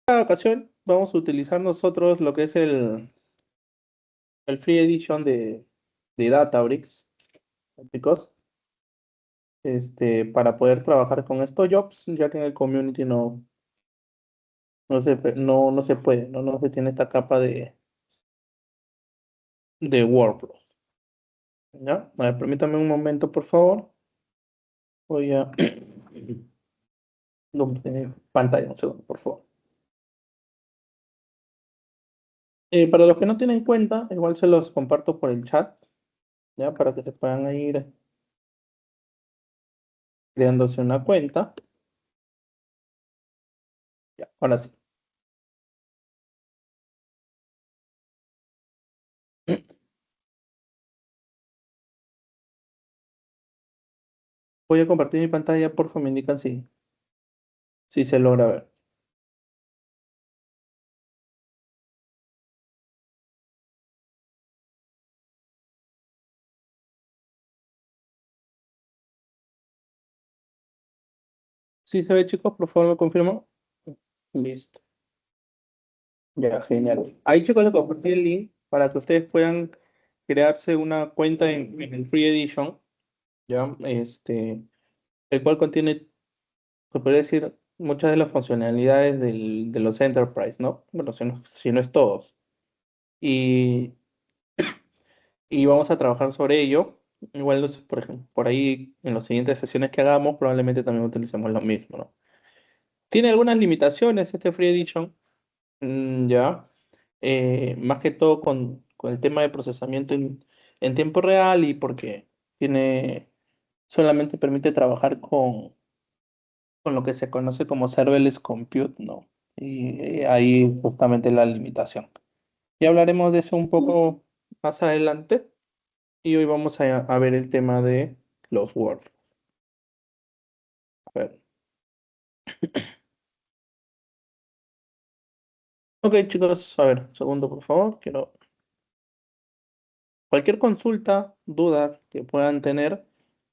esta ocasión vamos a utilizar nosotros lo que es el Free Edition de Databricks, chicos, para poder trabajar con estos jobs, ya que en el community no se puede, no se tiene esta capa de workflow. ¿Ya? A ver, permítame un momento, por favor. Voy a compartir pantalla, un segundo, por favor. Para los que no tienen cuenta, igual se los comparto por el chat, ¿ya? Para que se puedan ir creándose una cuenta. Ya, ahora sí. Voy a compartir mi pantalla, por favor, me indican si se logra ver. Si se ve, chicos, por favor, me confirman. Listo. Ya, genial. Ahí, chicos, les compartí el link para que ustedes puedan crearse una cuenta en el Free Edition, ¿ya? El cual contiene, se podría decir, muchas de las funcionalidades de los Enterprise, ¿no? Bueno, si no es todos. Y, y vamos a trabajar sobre ello. Igual, por ejemplo, por ahí en las siguientes sesiones que hagamos, probablemente también utilicemos lo mismo, ¿no? Tiene algunas limitaciones este Free Edition, ya. Más que todo con el tema de procesamiento en tiempo real y porque solamente permite trabajar con lo que se conoce como serverless compute, ¿no? Y ahí justamente la limitación. Ya hablaremos de eso un poco más adelante y hoy vamos a ver el tema de los workflows. A ver. Ok, chicos, a ver, segundo, por favor. Cualquier consulta, dudas que puedan tener,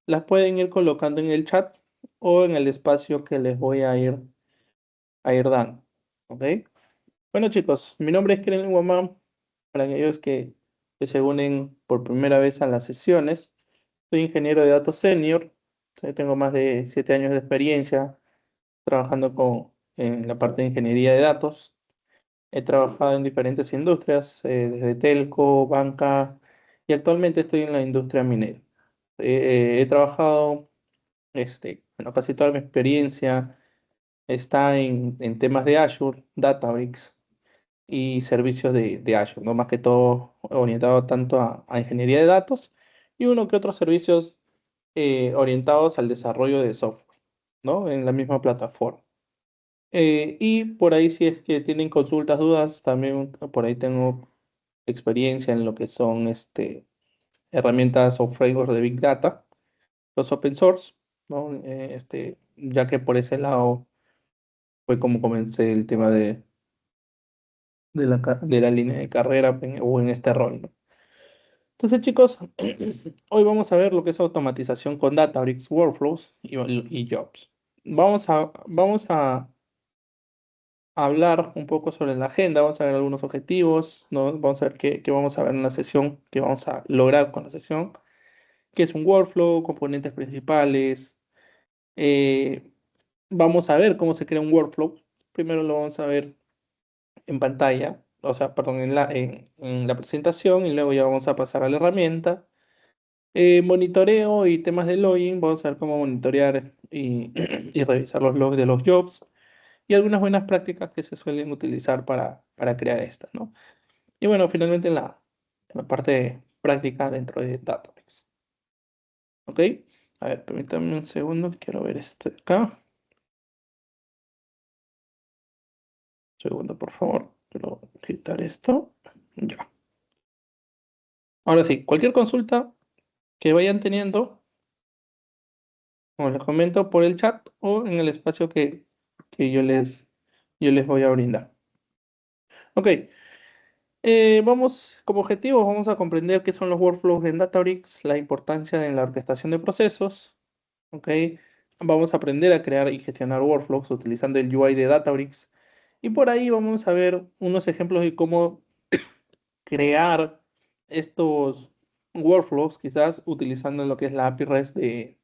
las pueden ir colocando en el chat o en el espacio que les voy a ir dando. ¿Ok? Bueno, chicos, mi nombre es Keren Guamán. Para aquellos que se unen por primera vez a las sesiones, soy ingeniero de datos senior. Tengo más de 7 años de experiencia trabajando en la parte de ingeniería de datos. He trabajado en diferentes industrias, desde telco, banca, y actualmente estoy en la industria minera. He trabajado, bueno, casi toda mi experiencia está en temas de Azure, Databricks y servicios de Azure, ¿no? Más que todo orientado tanto a ingeniería de datos y uno que otros servicios orientados al desarrollo de software, ¿no? En la misma plataforma. Y por ahí, si es que tienen consultas, dudas, también por ahí tengo experiencia en lo que son herramientas o frameworks de Big Data, los open source, ¿no? Ya que por ese lado fue como comencé el tema de la línea de carrera o en este rol, ¿no? Entonces, chicos, hoy vamos a ver lo que es automatización con Databricks, Workflows y Jobs. Vamos a hablar un poco sobre la agenda, vamos a ver algunos objetivos, ¿no? Vamos a ver qué vamos a ver en la sesión, qué vamos a lograr con la sesión, qué es un workflow, componentes principales. eh, Vamos a ver cómo se crea un workflow. Primero lo vamos a ver en pantalla, o sea, perdón, en la presentación y luego ya vamos a pasar a la herramienta. Monitoreo y temas de login, vamos a ver cómo monitorear y revisar los logs de los jobs y algunas buenas prácticas que se suelen utilizar para crear estas, ¿no? Y bueno, finalmente en la parte práctica dentro de Databricks. ¿Ok? A ver, permítanme un segundo, quiero ver esto de acá. Segundo, por favor. Quiero quitar esto. Ya. Ahora sí, cualquier consulta que vayan teniendo, como les comento, por el chat o en el espacio que yo les voy a brindar. Ok, como objetivo, vamos a comprender qué son los workflows en Databricks, la importancia en la orquestación de procesos. Ok, vamos a aprender a crear y gestionar workflows utilizando el UI de Databricks Y por ahí vamos a ver unos ejemplos de cómo crear estos workflows, quizás utilizando lo que es la API REST de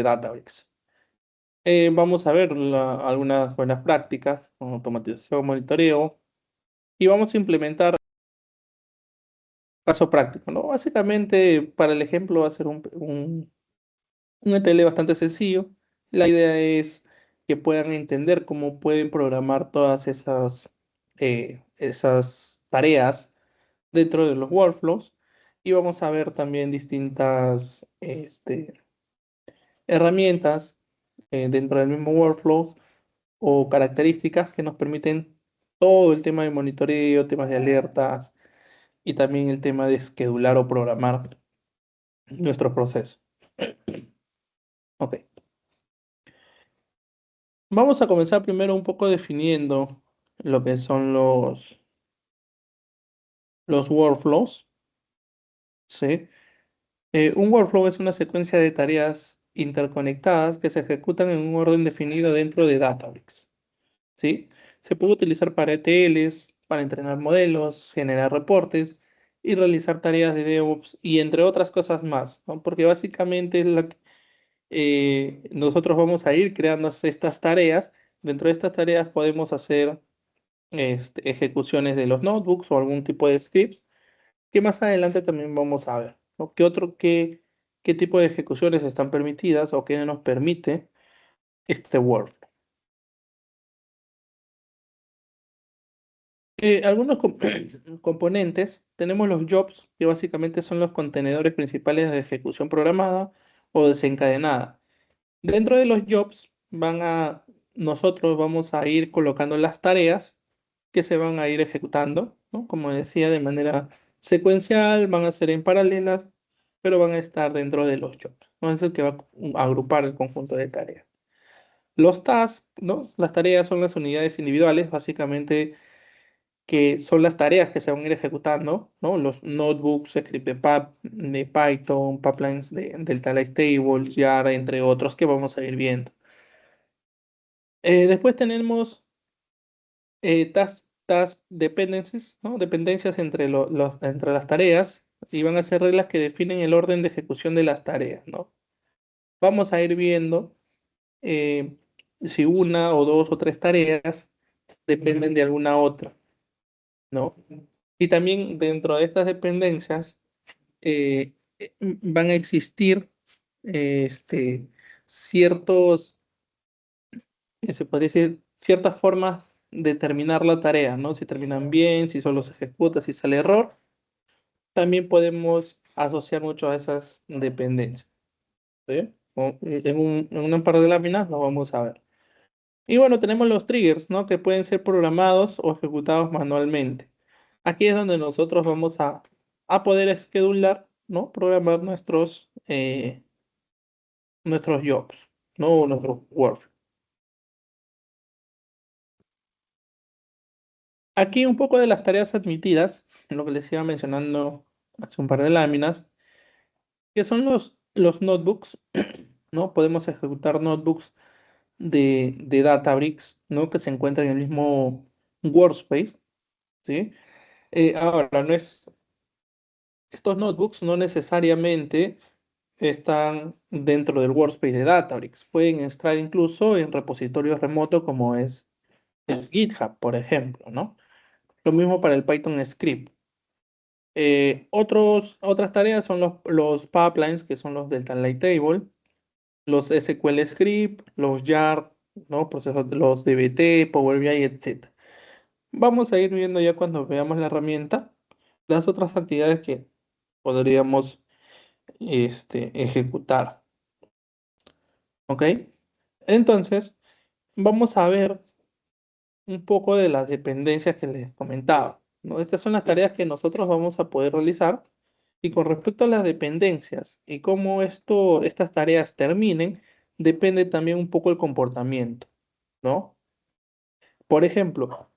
Databricks. Vamos a ver algunas buenas prácticas, como automatización, monitoreo, y vamos a implementar caso práctico, ¿no? Básicamente, para el ejemplo, va a ser un ETL bastante sencillo. La idea es que puedan entender cómo pueden programar todas esas tareas dentro de los workflows. Y vamos a ver también distintas herramientas dentro del mismo workflow o características que nos permiten todo el tema de monitoreo, temas de alertas y también el tema de schedular o programar nuestro proceso. Ok. Vamos a comenzar primero un poco definiendo lo que son los workflows, ¿sí? Un workflow es una secuencia de tareas interconectadas que se ejecutan en un orden definido dentro de Databricks, ¿sí? Se puede utilizar para ETLs, para entrenar modelos, generar reportes y realizar tareas de DevOps y entre otras cosas más, ¿no? Porque básicamente es nosotros vamos a ir creando estas tareas. Dentro de estas tareas podemos hacer ejecuciones de los notebooks o algún tipo de scripts que más adelante también vamos a ver, ¿no? ¿Qué tipo de ejecuciones están permitidas o qué nos permite este workflow? Algunos componentes, tenemos los jobs, que básicamente son los contenedores principales de ejecución programada o desencadenada. Dentro de los jobs nosotros vamos a ir colocando las tareas que se van a ir ejecutando, ¿no? Como decía, de manera secuencial, van a ser en paralelas, pero van a estar dentro de los jobs, ¿no? Es el que va a agrupar el conjunto de tareas. Los tasks, ¿no? Las tareas son las unidades individuales, básicamente, que son las tareas que se van a ir ejecutando, ¿no? Los notebooks, script de Python, pipelines de Delta Lake Tables, Yara, entre otros que vamos a ir viendo. Después tenemos task dependencies, ¿no? Dependencias entre las tareas y van a ser reglas que definen el orden de ejecución de las tareas, ¿no? Vamos a ir viendo eh, si una o dos o tres tareas dependen de alguna otra, ¿no? Y también dentro de estas dependencias van a existir ciertos se podría decir, ciertas formas de terminar la tarea, ¿no? Si terminan bien, si solo se ejecuta, si sale error, también podemos asociar mucho a esas dependencias, ¿sí? En un par de láminas lo vamos a ver. Y bueno, tenemos los triggers, ¿no? Que pueden ser programados o ejecutados manualmente. Aquí es donde nosotros vamos a poder schedular, ¿no? Programar nuestros jobs, ¿no? Nuestros workflows. Aquí un poco de las tareas admitidas, lo que les iba mencionando hace un par de láminas, que son los notebooks, ¿no? Podemos ejecutar notebooks de Databricks, ¿no? Que se encuentran en el mismo workspace, ¿sí? Ahora, estos notebooks no necesariamente están dentro del workspace de Databricks, pueden estar incluso en repositorios remotos como es GitHub, por ejemplo, ¿no? Lo mismo para el Python script. Otras tareas son los pipelines, que son los Delta Lake Table, los SQL Script, los YAR, ¿no? Procesos, los DBT, Power BI, etc. Vamos a ir viendo ya cuando veamos la herramienta las otras actividades que podríamos ejecutar. ¿Ok? Entonces, vamos a ver un poco de las dependencias que les comentaba, ¿no? Estas son las tareas que nosotros vamos a poder realizar. Y con respecto a las dependencias y cómo estas tareas terminen, depende también un poco el comportamiento, ¿no? Por ejemplo,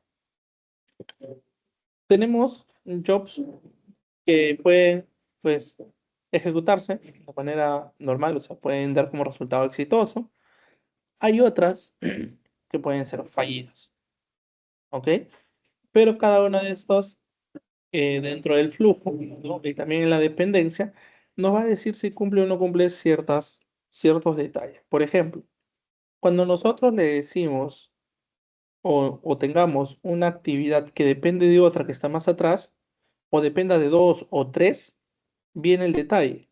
tenemos jobs que pueden, pues, ejecutarse de manera normal, o sea, pueden dar como resultado exitoso. Hay otras que pueden ser fallidas. ¿ok? Pero cada uno de estos dentro del flujo, ¿no? Y también en la dependencia, nos va a decir si cumple o no cumple ciertos detalles. Por ejemplo, cuando nosotros le decimos o tengamos una actividad que depende de otra que está más atrás, o dependa de dos o tres, viene el detalle.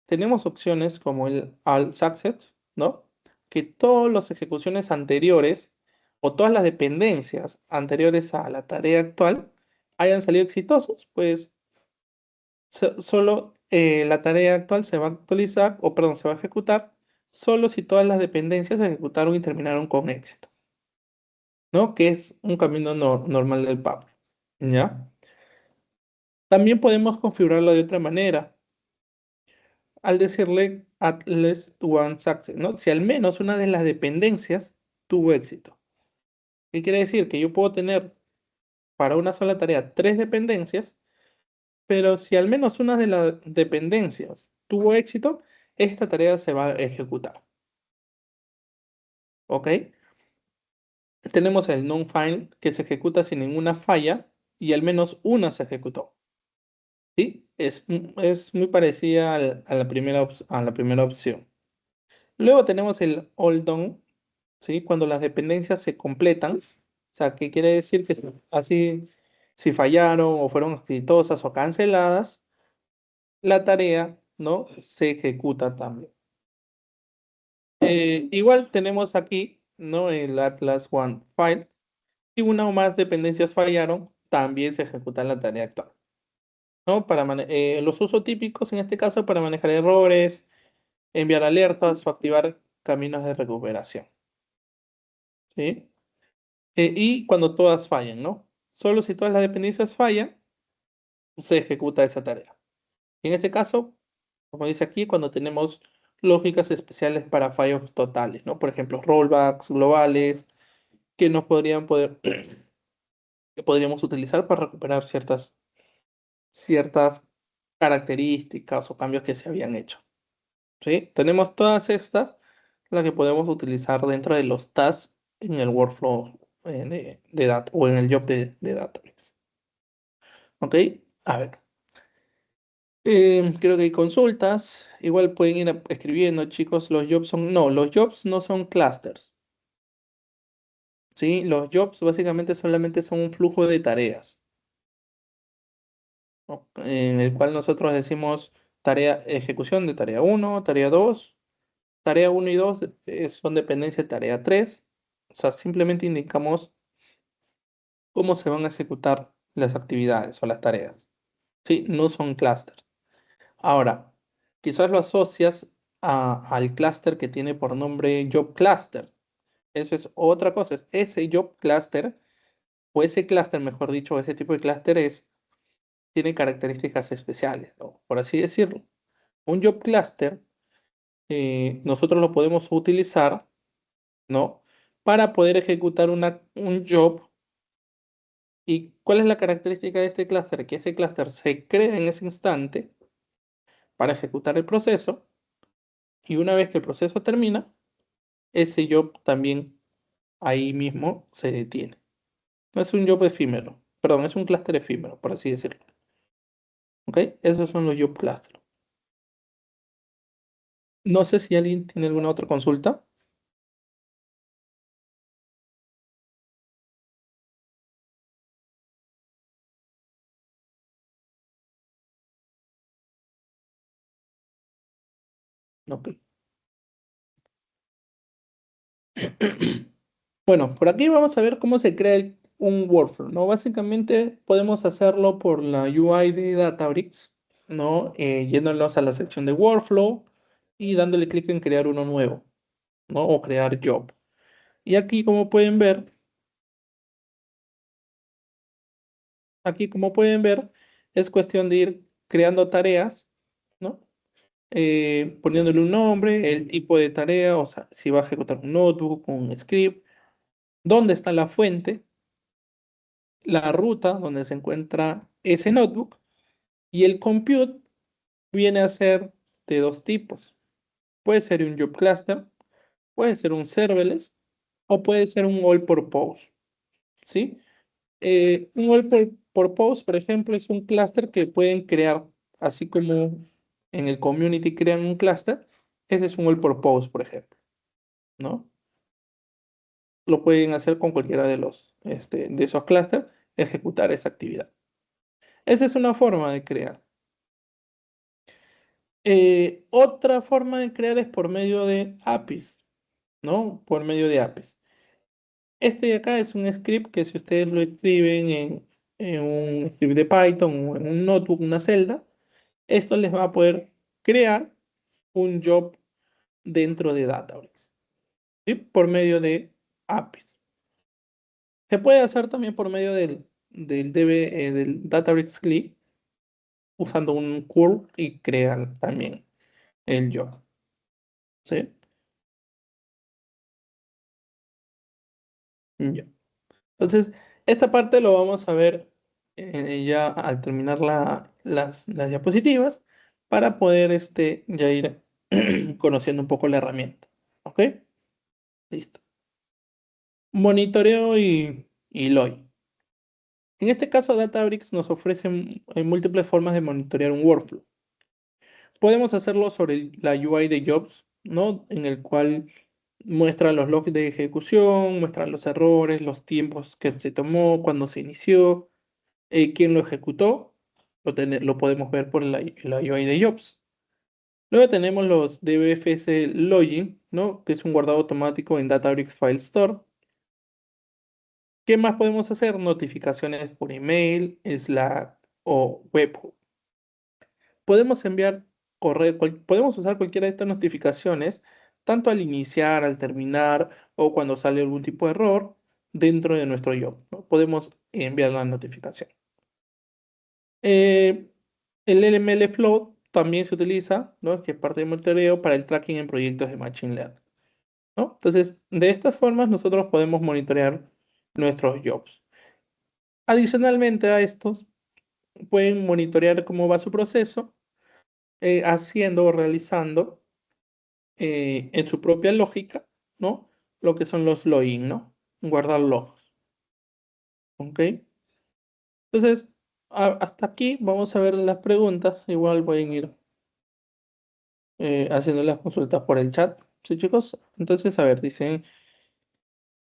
Tenemos opciones como el al success, ¿no? Que todas las ejecuciones anteriores o todas las dependencias anteriores a la tarea actual hayan salido exitosos, pues solo la tarea actual se va a actualizar, o perdón, se va a ejecutar solo si todas las dependencias se ejecutaron y terminaron con éxito, ¿no? Que es un camino normal del Pablo, ¿ya? También podemos configurarlo de otra manera, al decirle at least one success, ¿no? Si al menos una de las dependencias tuvo éxito. ¿Qué quiere decir? Que yo puedo tener para una sola tarea tres dependencias, pero si al menos una de las dependencias tuvo éxito, esta tarea se va a ejecutar. ¿Ok? Tenemos el non-find que se ejecuta sin ninguna falla y al menos una se ejecutó. ¿Sí? Es muy parecida a la a la primera opción. Luego tenemos el all done, ¿sí? Cuando las dependencias se completan. O sea, ¿qué quiere decir? Que así, si fallaron o fueron exitosas o canceladas, la tarea, ¿no? Se ejecuta también. Igual tenemos aquí, ¿no? El Atlas One File. Si una o más dependencias fallaron, también se ejecuta la tarea actual, ¿no? Los usos típicos en este caso para manejar errores, enviar alertas o activar caminos de recuperación, ¿sí? Y cuando todas fallan, ¿no? Solo si todas las dependencias fallan, se ejecuta esa tarea. En este caso, como dice aquí, cuando tenemos lógicas especiales para fallos totales, ¿no? Por ejemplo, rollbacks globales que nos que podríamos utilizar para recuperar ciertas características o cambios que se habían hecho, ¿sí? Tenemos todas estas, las que podemos utilizar dentro de los tasks en el workflow de data o en el job de Databricks. ¿Ok? A ver. Creo que hay consultas. Igual pueden ir escribiendo, chicos. Los jobs no son clusters, ¿sí? Los jobs básicamente solamente son un flujo de tareas, ¿no? En el cual nosotros decimos ejecución de tarea uno, tarea 2, tarea uno y 2 son dependencia de tarea 3. O sea, simplemente indicamos cómo se van a ejecutar las actividades o las tareas, ¿sí? No son clusters. Ahora, quizás lo asocias al clúster que tiene por nombre Job Cluster. Eso es otra cosa. Ese Job Cluster, o ese clúster, mejor dicho, ese tipo de clúster tiene características especiales, ¿no? Por así decirlo. Un Job Cluster, nosotros lo podemos utilizar, ¿no? Para poder ejecutar un job. ¿Y cuál es la característica de este clúster? Que ese clúster se crea en ese instante para ejecutar el proceso, y una vez que el proceso termina, ese job también ahí mismo se detiene. No es un job efímero, perdón, es un clúster efímero, por así decirlo. ¿Ok? Esos son los job cluster. No sé si alguien tiene alguna otra consulta. Ok. Bueno, por aquí vamos a ver cómo se crea un workflow, ¿no? Básicamente podemos hacerlo por la UI de Databricks, ¿no? Yéndonos a la sección de workflow y dándole clic en crear uno nuevo, ¿no? O crear job. Y aquí como pueden ver, es cuestión de ir creando tareas, ¿no? Poniéndole un nombre, el tipo de tarea, o sea, si va a ejecutar un notebook, un script, dónde está la fuente, la ruta donde se encuentra ese notebook, y el compute viene a ser de dos tipos. Puede ser un job cluster, puede ser un serverless o puede ser un all purpose. ¿sí? Un all por post, por ejemplo, es un clúster que pueden crear, así como en el community crean un clúster, ese es un all por post, por ejemplo, ¿no? Lo pueden hacer con cualquiera de esos clústeres, ejecutar esa actividad. Esa es una forma de crear. Otra forma de crear es por medio de APIs, ¿no? Por medio de APIs. Este de acá es un script que si ustedes lo escriben en un script de Python o en un notebook, una celda, esto les va a poder crear un job dentro de Databricks, ¿sí? Por medio de APIs. Se puede hacer también por medio del Databricks CLI, usando un curl y crear también el job, ¿sí? Ya. Entonces, esta parte lo vamos a ver ya al terminar las diapositivas para poder ya ir conociendo un poco la herramienta. ¿Ok? Listo. Monitoreo y log. En este caso, Databricks nos ofrece múltiples formas de monitorear un workflow. Podemos hacerlo sobre la UI de Jobs, ¿no? En el cual muestra los logs de ejecución, muestra los errores, los tiempos que se tomó, cuándo se inició, quién lo ejecutó. Lo podemos ver por la UI de Jobs. Luego tenemos los DBFS Login, ¿no? Que es un guardado automático en Databricks File Store. ¿Qué más podemos hacer? Notificaciones por email, Slack o webhook. Podemos enviar correo, podemos usar cualquiera de estas notificaciones, tanto al iniciar, al terminar o cuando sale algún tipo de error dentro de nuestro job, ¿no? Podemos enviar la notificación. Eh, el LML Flow también se utiliza, ¿no? Que es parte de monitoreo para el tracking en proyectos de Machine Learning, ¿no? Entonces, de estas formas nosotros podemos monitorear nuestros jobs. Adicionalmente a estos, pueden monitorear cómo va su proceso, haciendo o realizando en su propia lógica, ¿no? Lo que son los login, ¿no? Guardar logs, ¿ok? Entonces, hasta aquí vamos a ver las preguntas. Igual pueden ir haciendo las consultas por el chat, ¿sí, chicos? Entonces, a ver, dicen,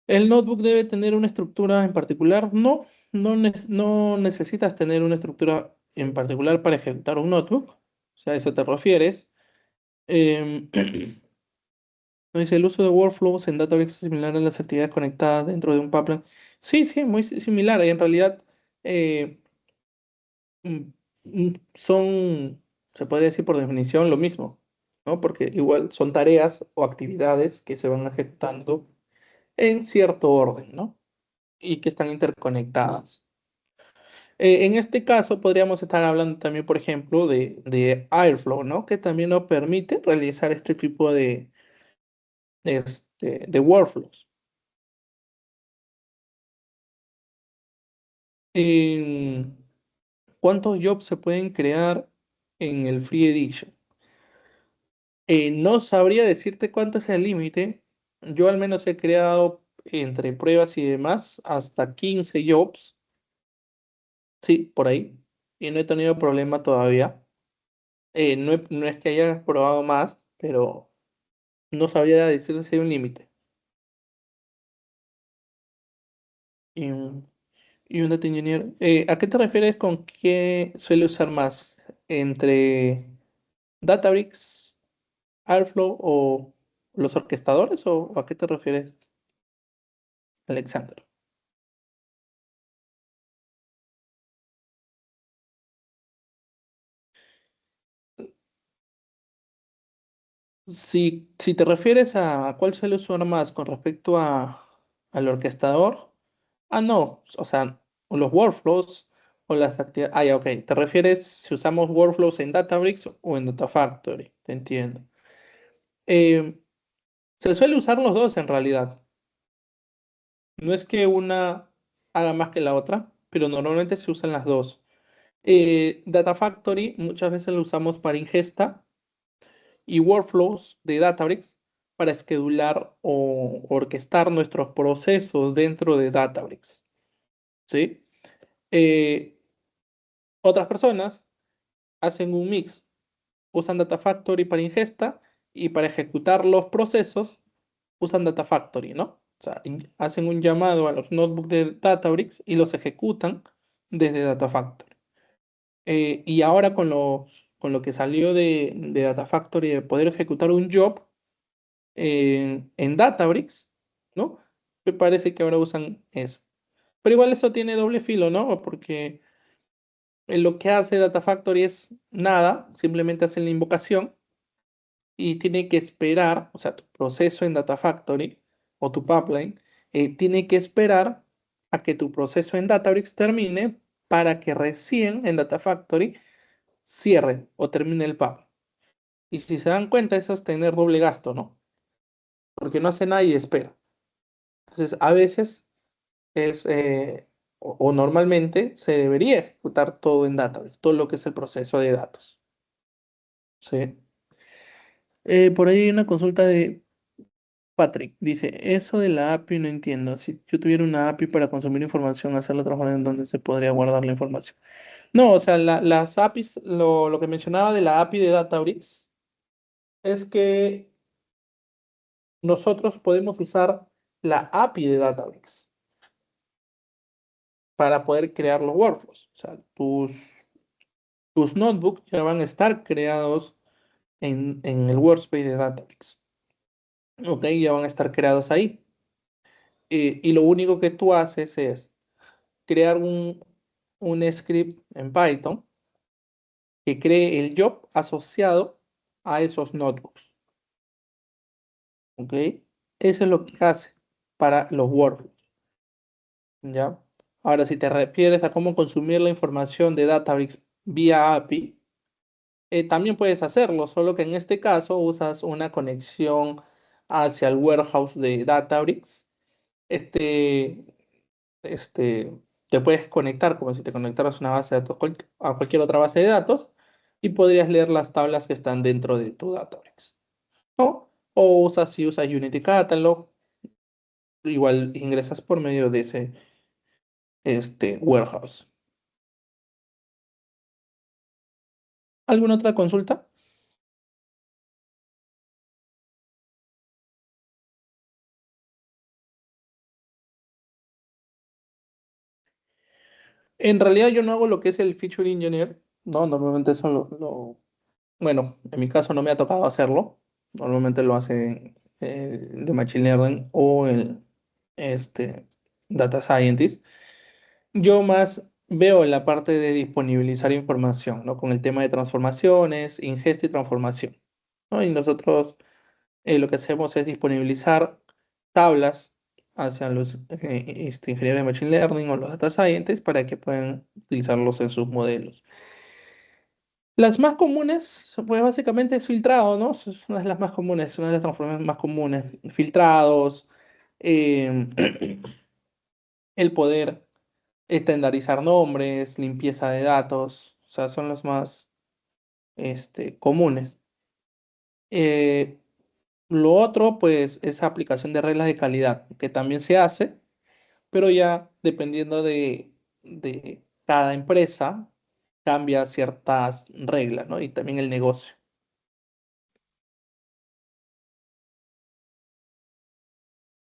¿el notebook debe tener una estructura en particular? No, no necesitas tener una estructura en particular para ejecutar un notebook. O sea, a eso te refieres. Em, No dice, el uso de workflows en Databricks es similar a las actividades conectadas dentro de un pipeline. Sí, sí, muy similar. En realidad, eh, mm, son, se podría decir por definición, lo mismo, ¿no? Porque igual son tareas o actividades que se van ejecutando en cierto orden, ¿no? Y que están interconectadas. En este caso, podríamos estar hablando también, por ejemplo, de Airflow, ¿no? Que también nos permite realizar este tipo de workflows. En- ¿Cuántos jobs se pueden crear en el Free Edition? No sabría decirte cuánto es el límite. Yo al menos he creado entre pruebas y demás hasta 15 jobs. Sí, por ahí. Y no he tenido problema todavía. No es que haya probado más, pero no sabría decirte si hay un límite. Y, y un data engineer. ¿A qué te refieres con qué suele usar más? ¿Entre Databricks, Airflow o los orquestadores o a qué te refieres, Alexander? Si te refieres a cuál suele usar más con respecto al orquestador, no, o sea, los workflows o las actividades. Ya, ok. ¿Te refieres si usamos workflows en Databricks o en Data Factory? Te entiendo. Eh, Se suele usar los dos en realidad. No es que una haga más que la otra, pero normalmente se usan las dos. Data Factory muchas veces lo usamos para ingesta y workflows de Databricks para schedular o orquestar nuestros procesos dentro de Databricks. ¿sí? Eh, Otras personas hacen un mix, usan Data Factory para ingesta y para ejecutar los procesos usan Data Factory, ¿no? O sea, hacen un llamado a los notebooks de Databricks y los ejecutan desde Data Factory. Y ahora con lo que salió de Data Factory de poder ejecutar un job en Databricks, ¿no? Me parece que ahora usan eso. Pero igual eso tiene doble filo, ¿no? Porque lo que hace Data Factory es nada, simplemente hace la invocación y tiene que esperar, o sea, tu proceso en Data Factory o tu pipeline, tiene que esperar a que tu proceso en Databricks termine para que recién en Data Factory cierre o termine el pipeline. Y si se dan cuenta, eso es tener doble gasto, ¿no? Porque no hace nada y espera. Entonces, a veces o normalmente se debería ejecutar todo en Databricks, todo lo que es el proceso de datos. ¿Sí? Por ahí hay una consulta de Patrick. Dice, eso de la API no entiendo. Si yo tuviera una API para consumir información, hacerla trabajar en donde se podría guardar la información. No, o sea, las APIs, lo que mencionaba de la API de Databricks es que nosotros podemos usar la API de Databricks para poder crear los workflows. O sea, tus notebooks ya van a estar creados en el workspace de Databricks. Ok, ya van a estar creados ahí. Y lo único que tú haces es crear un script en Python que cree el job asociado a esos notebooks. ¿Ok? Eso es lo que hace para los workflows. ¿Ya? Ahora, si te refieres a cómo consumir la información de Databricks vía API, también puedes hacerlo, solo que en este caso usas una conexión hacia el warehouse de Databricks. Este, este, Te puedes conectar como si te conectaras a una base de datos, a cualquier otra base de datos, y podrías leer las tablas que están dentro de tu Databricks, ¿no? O si usas Unity Catalog, igual ingresas por medio de ese warehouse. ¿Alguna otra consulta? En realidad yo no hago lo que es el Feature Engineer, ¿no? Normalmente eso bueno, en mi caso no me ha tocado hacerlo. Normalmente lo hace el de Machine Learning o el Data Scientist. Yo más veo la parte de disponibilizar información, ¿no? Con el tema de transformaciones, ingesta y transformación, ¿no? Y nosotros lo que hacemos es disponibilizar tablas hacia los ingenieros de Machine Learning o los Data Scientists para que puedan utilizarlos en sus modelos. Las más comunes, pues básicamente es filtrado, ¿no? Es una de las más comunes, una de las transformaciones más comunes. Filtrados, em, el poder estandarizar nombres, limpieza de datos, o sea, son los más comunes. Eh, lo otro, pues, es aplicación de reglas de calidad, que también se hace, pero ya dependiendo de cada empresa, cambia ciertas reglas, ¿no? Y también el negocio.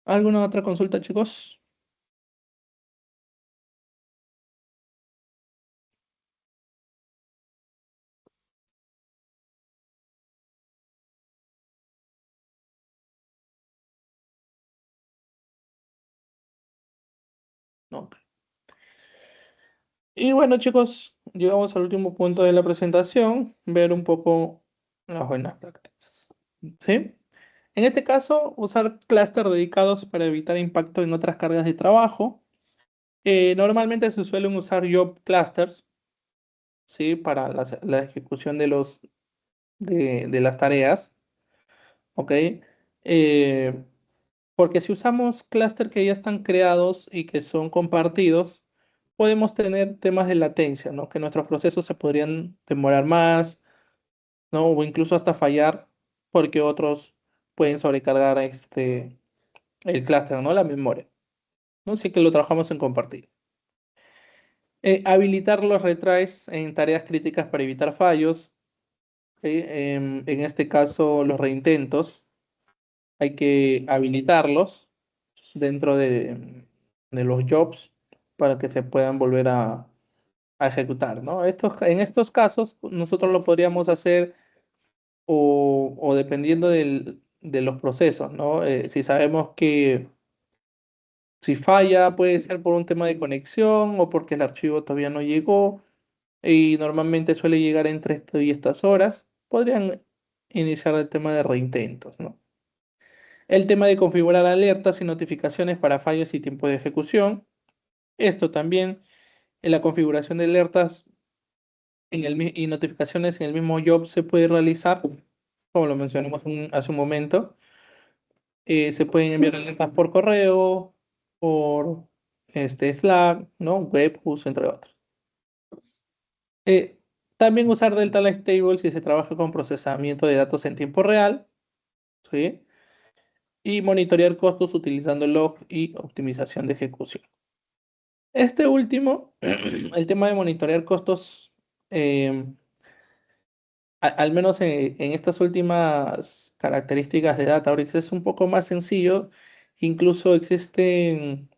¿Alguna otra consulta, chicos? No. Y bueno, chicos, llegamos al último punto de la presentación, ver un poco las buenas prácticas. ¿Sí? En este caso, usar clústeres dedicados para evitar impacto en otras cargas de trabajo. Normalmente se suelen usar job clusters, ¿sí? Para la ejecución de las tareas, ¿ok? Eh, Porque si usamos clústeres que ya están creados y que son compartidos, podemos tener temas de latencia, ¿no? Que nuestros procesos se podrían demorar más, ¿no? O incluso hasta fallar porque otros pueden sobrecargar el clúster, ¿no? La memoria, ¿no? Así que lo trabajamos en compartir. Habilitar los retries en tareas críticas para evitar fallos. En este caso, los reintentos. Hay que habilitarlos dentro de los jobs para que se puedan volver a ejecutar, ¿no? En estos casos, nosotros lo podríamos hacer o dependiendo de los procesos, ¿no? Si sabemos que si falla puede ser por un tema de conexión o porque el archivo todavía no llegó y normalmente suele llegar entre esto y estas horas, podrían iniciar el tema de reintentos, ¿no? El tema de configurar alertas y notificaciones para fallos y tiempo de ejecución. Esto también en la configuración de alertas y notificaciones en el mismo job se puede realizar, como lo mencionamos hace un momento. Se pueden enviar alertas por correo, por Slack, ¿no? Webhooks, entre otros. Eh, También usar Delta Live Table si se trabaja con procesamiento de datos en tiempo real, ¿sí? Y monitorear costos utilizando log y optimización de ejecución. Este último, el tema de monitorear costos, eh, al menos en estas últimas características de Databricks, es un poco más sencillo. Incluso existen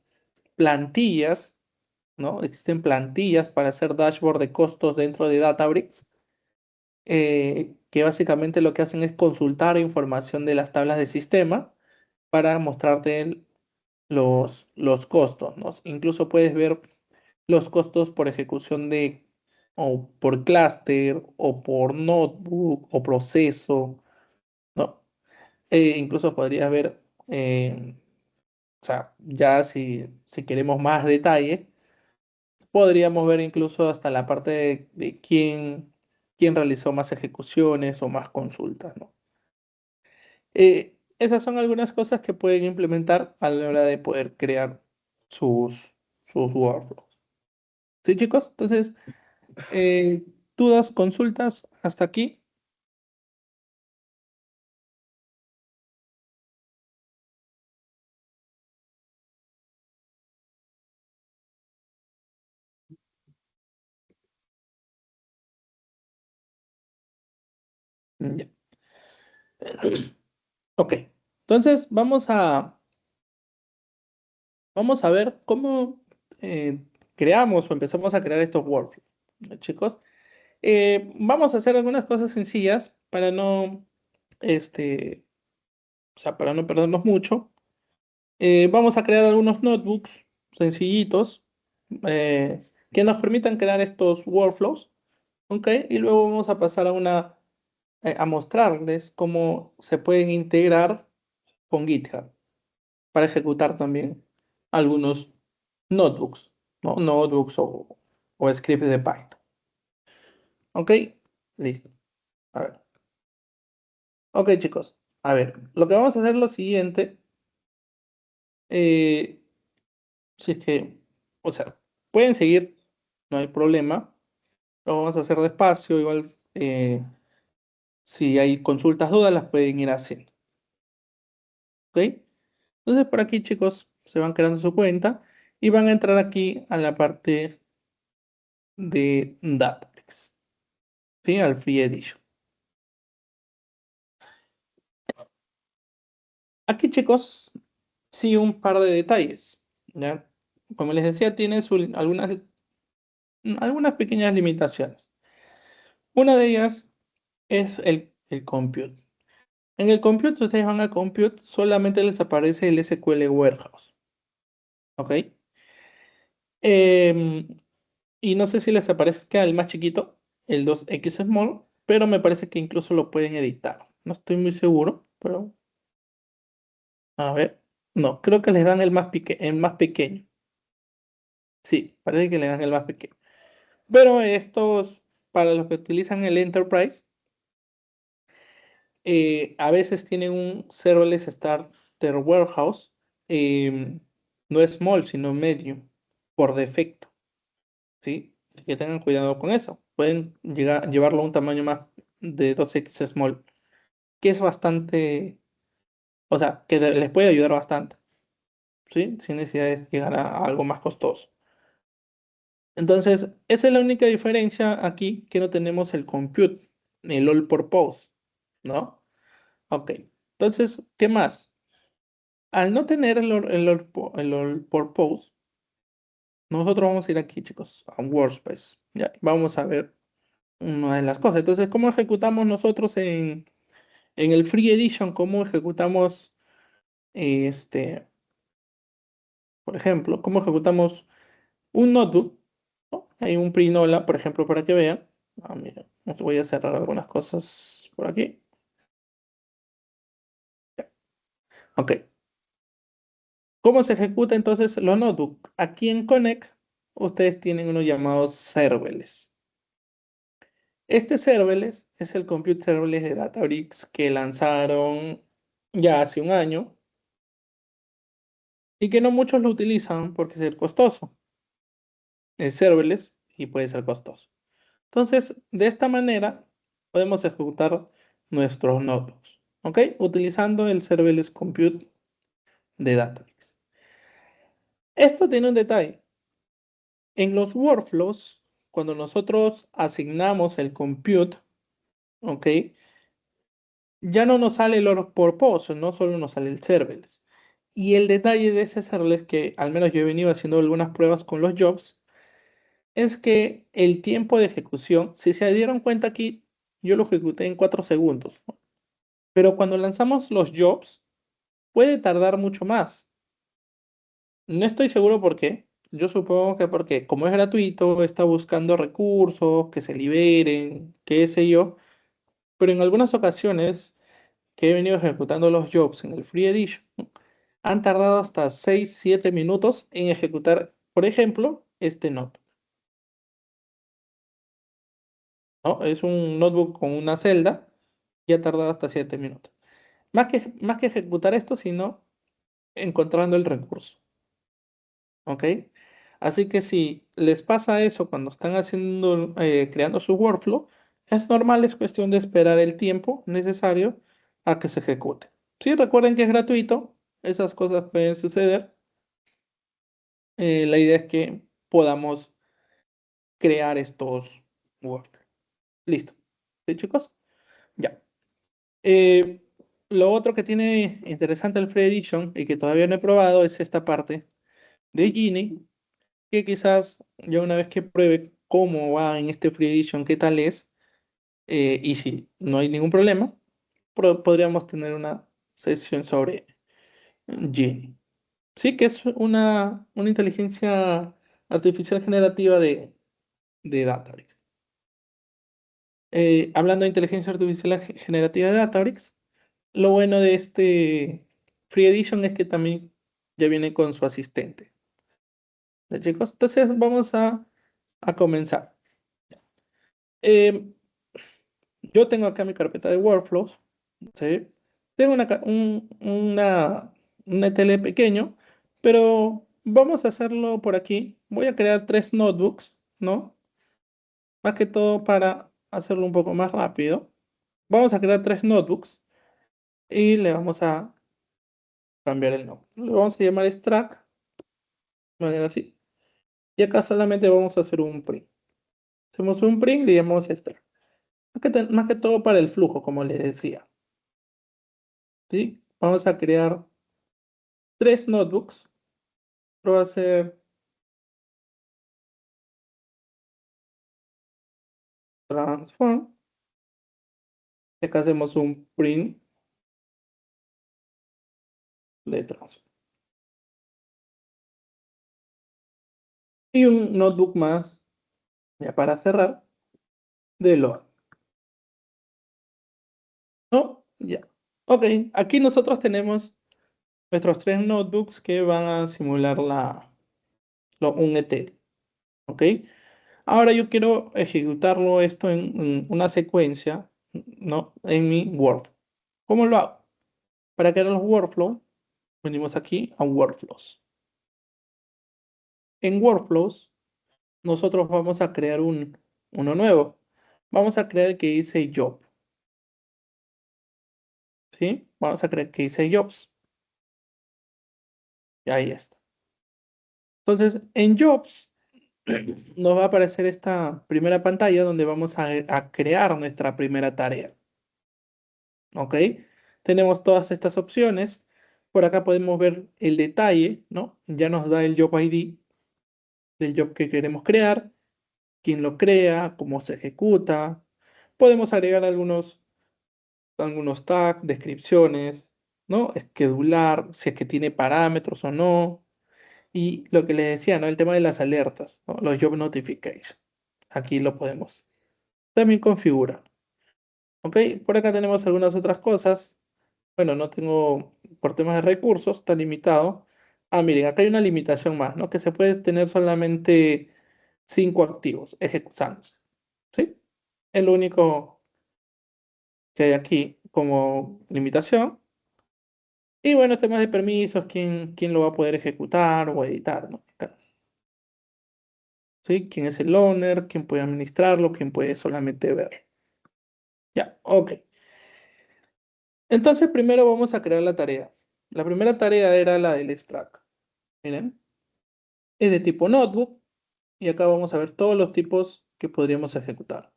plantillas, ¿no? Existen plantillas para hacer dashboard de costos dentro de Databricks, que básicamente lo que hacen es consultar información de las tablas de sistema para mostrarte los costos, ¿no? Incluso puedes ver los costos por ejecución o por clúster, o por notebook, o proceso, ¿no? Incluso podrías ver, o sea, ya si queremos más detalle, podríamos ver incluso hasta la parte de quién realizó más ejecuciones o más consultas, ¿no? Esas son algunas cosas que pueden implementar a la hora de poder crear sus workflows. ¿Sí, chicos? Entonces, eh, dudas, consultas, hasta aquí. Ya. Ok. Entonces, vamos a ver cómo creamos o empezamos a crear estos workflows, ¿no, chicos? Vamos a hacer algunas cosas sencillas para este, o sea, para no perdernos mucho. Vamos a crear algunos notebooks sencillitos, que nos permitan crear estos workflows, ¿ok? Y luego vamos a pasar a mostrarles cómo se pueden integrar con GitHub para ejecutar también algunos notebooks, ¿no? Notebooks o scripts de Python. ¿Ok? Listo. A ver. Ok, chicos. A ver, lo que vamos a hacer es lo siguiente. eh, si es que, o sea, pueden seguir, no hay problema. Lo vamos a hacer despacio. Igual, si hay consultas, dudas, las pueden ir haciendo. ¿Ok? Entonces, por aquí, chicos, se van creando su cuenta y van a entrar aquí a la parte de Databricks, ¿sí? Al Free Edition. Aquí, chicos, sí, un par de detalles, ¿ya? Como les decía, tiene algunas pequeñas limitaciones. Una de ellas es el compute. En el compute, si ustedes van a compute, solamente les aparece el SQL Warehouse, ¿ok? Em, y no sé si les aparezca el más chiquito, el 2X Small, pero me parece que incluso lo pueden editar. No estoy muy seguro, pero a ver. No, creo que les dan el más pequeño. Sí, parece que le dan el más pequeño. Pero estos, para los que utilizan el Enterprise, a veces tienen un Serverless Starter Warehouse. No es small, sino medium, por defecto, ¿sí? Así que tengan cuidado con eso. Pueden llevarlo a un tamaño más de 2X small, que es bastante, o sea, que les puede ayudar bastante, ¿sí? Sin necesidad de llegar a algo más costoso. Entonces, esa es la única diferencia aquí, que no tenemos el compute, el all purpose, ¿no? Ok. Entonces, ¿qué más? Al no tener el all purpose, nosotros vamos a ir aquí, chicos, a Workspace. Ya, vamos a ver una de las cosas. Entonces, ¿cómo ejecutamos nosotros en el Free Edition? ¿Cómo ejecutamos, este, por ejemplo, cómo ejecutamos un notebook? ¿No? Hay un Prinola, por ejemplo, para que vean. Ah, mira, os voy a cerrar algunas cosas por aquí. Ok. ¿Cómo se ejecuta entonces los notebooks? Aquí en Connect, ustedes tienen unos llamados serverless. Este serverless es el Compute Serverless de Databricks que lanzaron ya hace un año y que no muchos lo utilizan porque es costoso. Es serverless y puede ser costoso. Entonces, de esta manera podemos ejecutar nuestros notebooks, ¿ok? Utilizando el serverless compute de Databricks. Esto tiene un detalle. En los workflows, cuando nosotros asignamos el compute, ¿ok? Ya no nos sale el org purpose, no solo nos sale el serverless. Y el detalle de ese serverless, que al menos yo he venido haciendo algunas pruebas con los jobs, es que el tiempo de ejecución, si se dieron cuenta aquí, yo lo ejecuté en 4 segundos, ¿no? Pero cuando lanzamos los jobs, puede tardar mucho más. No estoy seguro por qué. Yo supongo que porque como es gratuito, está buscando recursos que se liberen, qué sé yo. Pero en algunas ocasiones que he venido ejecutando los jobs en el Free Edition, han tardado hasta 6, 7 minutos en ejecutar, por ejemplo, este notebook, ¿no? Es un notebook con una celda y ha tardado hasta 7 minutos. Más que ejecutar esto, sino encontrando el recurso, ¿ok? Así que si les pasa eso cuando están haciendo, creando su workflow, es normal, es cuestión de esperar el tiempo necesario a que se ejecute. Sí, recuerden que es gratuito, esas cosas pueden suceder. La idea es que podamos crear estos workflows. Listo. ¿Sí, chicos? Ya. Eh, lo otro que tiene interesante el Free Edition y que todavía no he probado es esta parte de Genie, que quizás ya una vez que pruebe cómo va en este Free Edition, qué tal es, y si no hay ningún problema, podríamos tener una sesión sobre Genie. Sí, que es una inteligencia artificial generativa de Databricks. Hablando de inteligencia artificial generativa de Databricks, lo bueno de este Free Edition es que también ya viene con su asistente. ¿Ya, chicos? Entonces vamos a comenzar. Eh, yo tengo acá mi carpeta de workflows, ¿sí? Tengo un ETL pequeño, pero vamos a hacerlo por aquí. Voy a crear 3 notebooks, ¿no? Más que todo para hacerlo un poco más rápido. Vamos a crear 3 notebooks y le vamos a cambiar el nombre. Le vamos a llamar extract, de manera así. Y acá solamente vamos a hacer un print. Hacemos un print y le llamamos extract. Más que todo para el flujo, como les decía. ¿Sí? Vamos a crear 3 notebooks. Lo va a hacer transform. Y acá hacemos un print de transform. Y un notebook más, ya para cerrar, de load. ¿No? Ya. Ok, aquí nosotros tenemos nuestros 3 notebooks que van a simular un ETL. ¿Ok? Ahora yo quiero ejecutarlo esto en una secuencia, ¿no? En mi Word. ¿Cómo lo hago? Para crear los workflows, venimos aquí a Workflows. En Workflows, nosotros vamos a crear uno nuevo. Vamos a crear el que dice Job, ¿sí? Vamos a crear el que dice Jobs. Y ahí está. Entonces, en Jobs, nos va a aparecer esta primera pantalla donde vamos a crear nuestra primera tarea. ¿Ok? Tenemos todas estas opciones. Por acá podemos ver el detalle, ¿no? Ya nos da el job ID del job que queremos crear, quién lo crea, cómo se ejecuta. Podemos agregar algunos tags, descripciones, ¿no? Schedular, si es que tiene parámetros o no. Y lo que les decía, ¿no? El tema de las alertas, ¿no? Los job notifications. Aquí lo podemos también configurar. ¿Ok? Por acá tenemos algunas otras cosas. Bueno, no tengo, por temas de recursos, está limitado. Ah, miren, acá hay una limitación más, ¿no? Que se puede tener solamente 5 activos ejecutándose. ¿Sí? Es lo único que hay aquí como limitación. Y bueno, temas de permisos, quién lo va a poder ejecutar o editar, ¿no? ¿Sí? ¿Quién es el owner? ¿Quién puede administrarlo? ¿Quién puede solamente ver? Ya, ok. Entonces primero vamos a crear la tarea. La primera tarea era la del extract. Miren, es de tipo notebook y acá vamos a ver todos los tipos que podríamos ejecutar,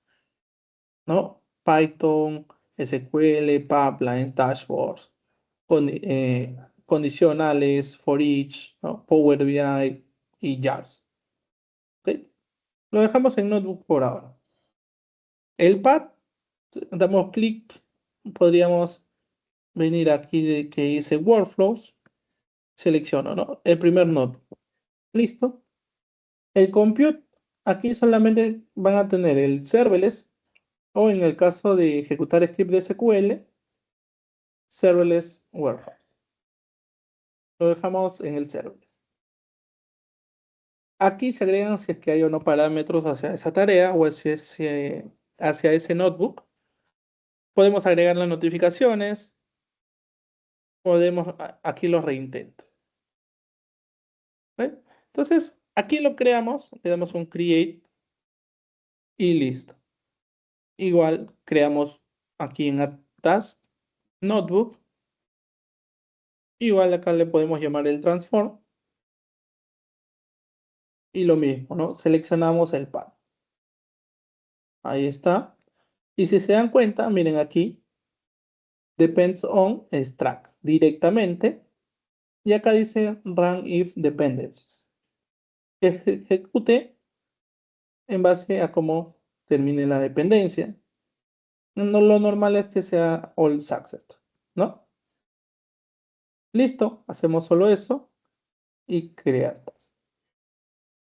¿no? Python, SQL, pipelines, dashboards, condicionales, for each, ¿no? Power BI y jars. ¿Ok? Lo dejamos en notebook por ahora. El pad, damos clic, podríamos venir aquí de que dice workflows, selecciono, ¿no? El primer notebook. Listo. El compute, aquí solamente van a tener el serverless o en el caso de ejecutar script de SQL, serverless warehouse. Lo dejamos en el serverless. Aquí se agregan si es que hay o no parámetros hacia esa tarea o hacia ese notebook. Podemos agregar las notificaciones, aquí los reintento. ¿Ve? Entonces, aquí lo creamos, le damos un create y listo. Igual creamos aquí en Add Task, Notebook. Igual acá le podemos llamar el transform. Y lo mismo, ¿no? Seleccionamos el path. Ahí está. Y si se dan cuenta, miren aquí, depends on extract directamente. Y acá dice run if dependencies. Que ejecute en base a cómo termine la dependencia. No, lo normal es que sea all success, ¿no? Listo, hacemos solo eso y crear task.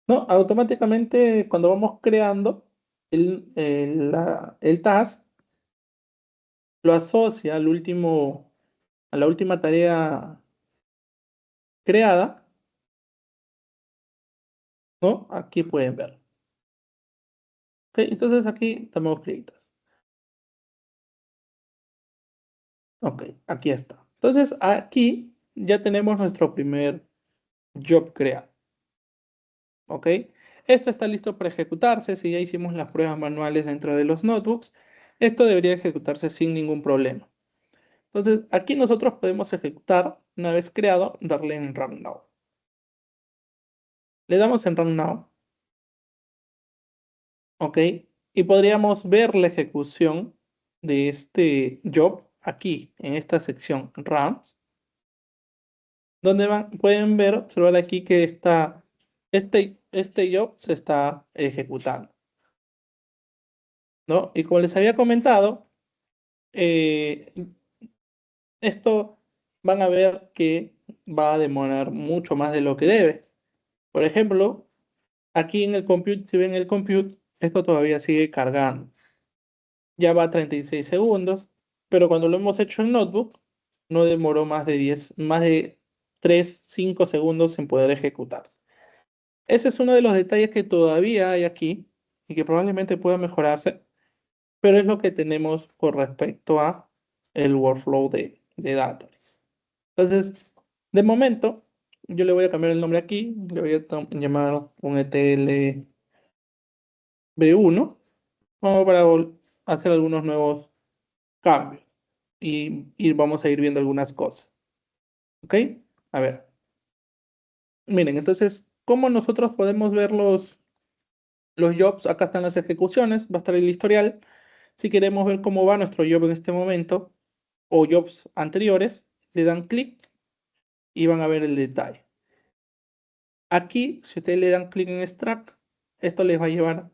¿No? Automáticamente cuando vamos creando el task, lo asocia a la última tarea creada, ¿no? Aquí pueden ver. ¿Ok? Entonces aquí damos clic. Ok, aquí está. Entonces aquí ya tenemos nuestro primer job creado. ¿Ok? Esto está listo para ejecutarse. Si ya hicimos las pruebas manuales dentro de los notebooks, esto debería ejecutarse sin ningún problema. Entonces aquí nosotros podemos ejecutar, una vez creado, darle en Run Now. Le damos en Run Now. ¿Ok? Y podríamos ver la ejecución de este job aquí, en esta sección Runs, donde pueden ver, observar aquí que este job se está ejecutando, ¿no? Y como les había comentado, eh, esto van a ver que va a demorar mucho más de lo que debe. Por ejemplo, aquí en el compute, si ven el compute, esto todavía sigue cargando. Ya va a 36 segundos, pero cuando lo hemos hecho en Notebook, no demoró más de 3 5 segundos en poder ejecutarse. Ese es uno de los detalles que todavía hay aquí y que probablemente pueda mejorarse, pero es lo que tenemos con respecto a el workflow de Databricks. Entonces, de momento, yo le voy a cambiar el nombre aquí, le voy a llamar un ETL B1, vamos para hacer algunos nuevos cambios y vamos a ir viendo algunas cosas. ¿Ok? A ver, miren, entonces, ¿cómo nosotros podemos ver los jobs, acá están las ejecuciones, va a estar el historial. Si queremos ver cómo va nuestro job en este momento o jobs anteriores, le dan clic y van a ver el detalle. Aquí, si ustedes le dan clic en Extract, esto les va a llevar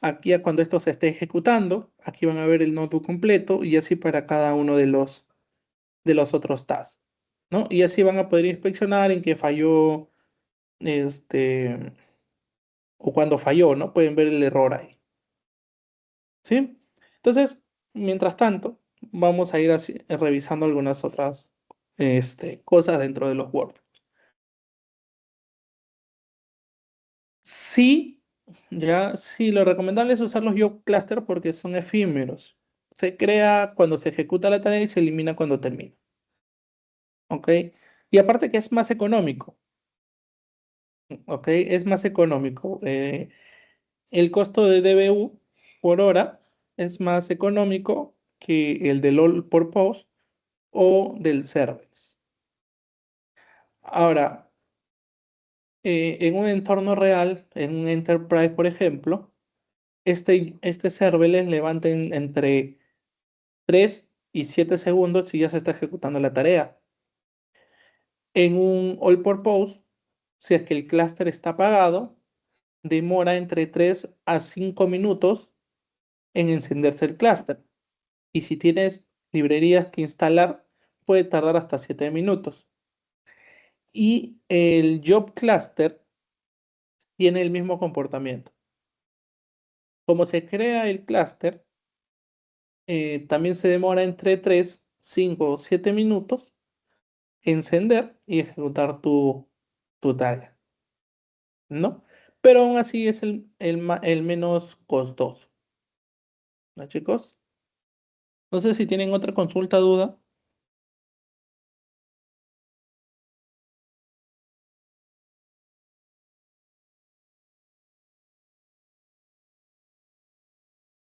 aquí a cuando esto se esté ejecutando. Aquí van a ver el notebook completo y así para cada uno de los otros tasks, ¿no? Y así van a poder inspeccionar en qué falló, este, o cuando falló, ¿no? Pueden ver el error ahí, ¿sí? Entonces, mientras tanto, vamos a ir revisando algunas otras, cosas dentro de los Word. Sí, ya, sí, lo recomendable es usar los job cluster porque son efímeros. Se crea cuando se ejecuta la tarea y se elimina cuando termina, ¿ok? Y aparte que es más económico, ¿ok? Es más económico. El costo de DBU por hora es más económico que el del All Purpose o del Serverless. Ahora, en un entorno real, en un Enterprise, por ejemplo, este serverless levanta entre 3 y 7 segundos y ya se está ejecutando la tarea. En un All Purpose, si es que el clúster está apagado, demora entre 3 a 5 minutos en encenderse el clúster. Y si tienes librerías que instalar, puede tardar hasta 7 minutos. Y el Job Cluster tiene el mismo comportamiento. Como se crea el clúster, también se demora entre 3, 5 o 7 minutos encender y ejecutar tu tarea, ¿no? Pero aún así es el menos costoso, ¿no, chicos? No sé si tienen otra consulta, duda.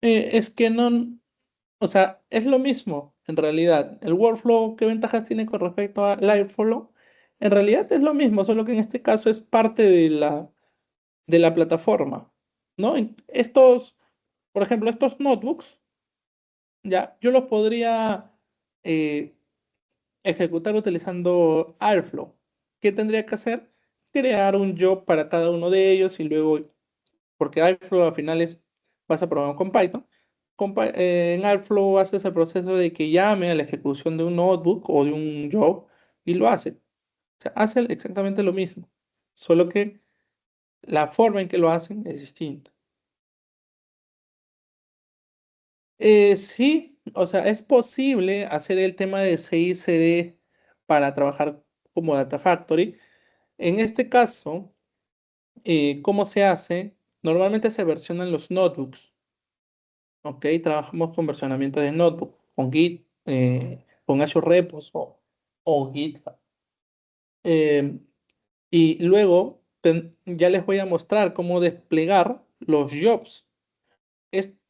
Es que no, o sea, es lo mismo en realidad. El workflow, ¿qué ventajas tiene con respecto a Liveflow? En realidad es lo mismo, solo que en este caso es parte de la plataforma, ¿no? Estos, por ejemplo, estos notebooks, ya, yo los podría eh, ejecutar utilizando Airflow. ¿Qué tendría que hacer? Crear un job para cada uno de ellos y luego, porque Airflow al final es, vas a programar con Python. En Airflow haces el proceso de que llame a la ejecución de un notebook o de un job y lo hace. O sea, hace exactamente lo mismo, solo que la forma en que lo hacen es distinta. Sí, o sea, es posible hacer el tema de CI/CD para trabajar como Data Factory. En este caso, ¿cómo se hace? Normalmente se versionan los notebooks, ¿ok? Trabajamos con versionamiento de notebook, con Git, con Azure Repos o GitHub. Eh, y luego ya les voy a mostrar cómo desplegar los jobs.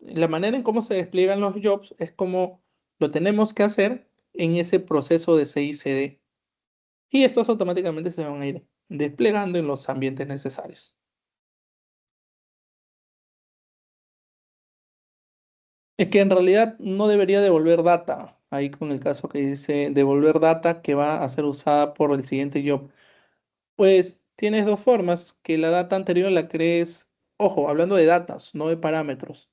La manera en cómo se despliegan los jobs es como lo tenemos que hacer en ese proceso de CI/CD. Y estos automáticamente se van a ir desplegando en los ambientes necesarios. Es que en realidad no debería devolver data. Ahí con el caso que dice devolver data que va a ser usada por el siguiente job. Pues tienes dos formas, que la data anterior la crees, ojo, hablando de datas, no de parámetros.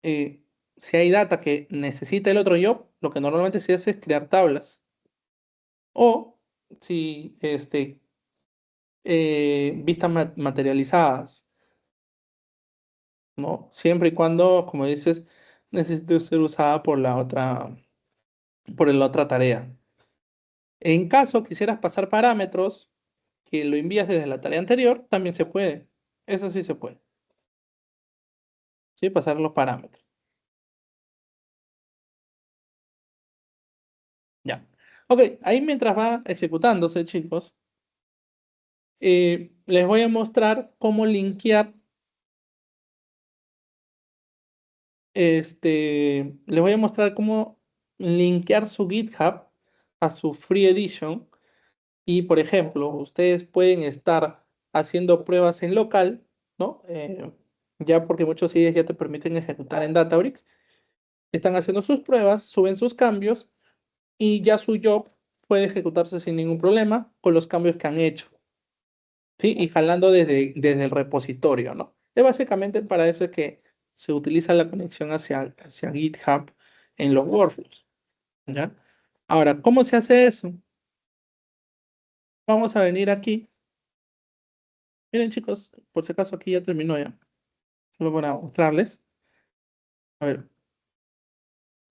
Eh, si hay data que necesita el otro job, lo que normalmente se hace es crear tablas. O si vistas materializadas, ¿no? Siempre y cuando, como dices, necesite ser usada por la otra tarea. En caso quisieras pasar parámetros que lo envías desde la tarea anterior, también se puede. Eso sí se puede. ¿Sí? Pasar los parámetros. Ya. Ok, ahí mientras va ejecutándose, chicos, les voy a mostrar cómo linkear, les voy a mostrar cómo linkear su GitHub a su Free Edition. Y, por ejemplo, ustedes pueden estar haciendo pruebas en local, ¿no? ya porque muchos IDEs ya te permiten ejecutar en Databricks, están haciendo sus pruebas, suben sus cambios y ya su job puede ejecutarse sin ningún problema con los cambios que han hecho, ¿sí? Y jalando desde el repositorio, ¿no? Y básicamente para eso es que se utiliza la conexión hacia GitHub en los workflows, ¿ya? Ahora, ¿cómo se hace eso? Vamos a venir aquí. Miren, chicos, por si acaso aquí ya terminó ya. Solo para mostrarles. A ver,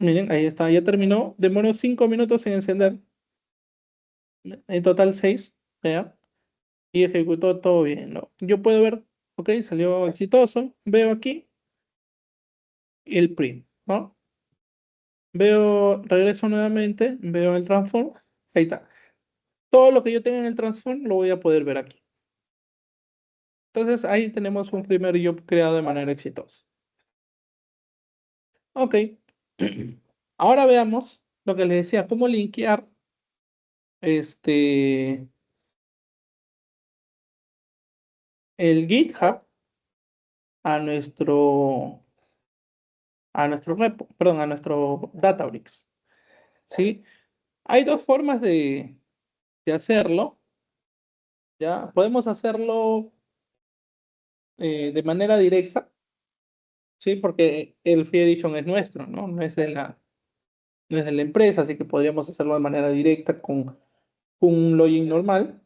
miren, ahí está, ya terminó. Demoró 5 minutos en encender. En total 6, ¿ya? Y ejecutó todo bien, ¿no? Yo puedo ver, ok, salió exitoso. Veo aquí el print, ¿no? Veo, regreso nuevamente, veo el transform. Ahí está. Todo lo que yo tenga en el transform lo voy a poder ver aquí. Entonces ahí tenemos un primer job creado de manera exitosa. Ok. Ahora veamos lo que les decía, cómo linkear este, el GitHub a nuestro repo, perdón, a nuestro Databricks, ¿sí? Hay dos formas de hacerlo, ¿ya? Podemos hacerlo de manera directa, ¿sí? Porque el Free Edition es nuestro, ¿no? No es de la empresa, así que podríamos hacerlo de manera directa con un login normal.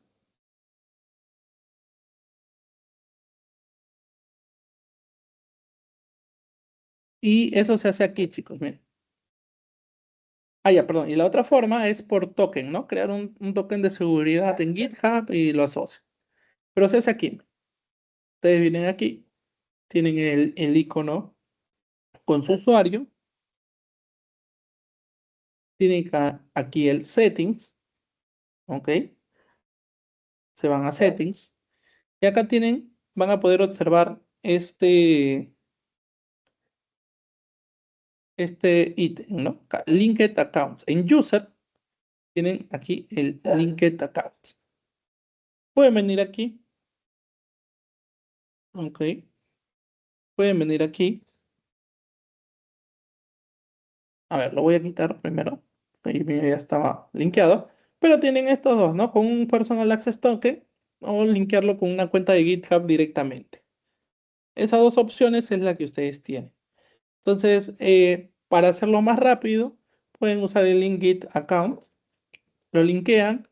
Y eso se hace aquí, chicos, miren. Ah, ya, perdón. Y la otra forma es por token, ¿no? Crear un token de seguridad en GitHub y lo asocio. Pero se hace aquí. Ustedes vienen aquí, tienen el icono con su usuario, tienen aquí el settings, ¿ok? Se van a settings y acá van a poder observar este ítem, ¿no? Acá, Linked Accounts. En User tienen aquí el Linked Accounts. Pueden venir aquí, ¿ok? Pueden venir aquí. A ver, lo voy a quitar primero. Ahí mío ya estaba linkeado. Pero tienen estos dos, ¿no? Con un Personal Access Token o linkearlo con una cuenta de GitHub directamente. Esas dos opciones es la que ustedes tienen. Entonces, para hacerlo más rápido, pueden usar el link Git account, lo linkean,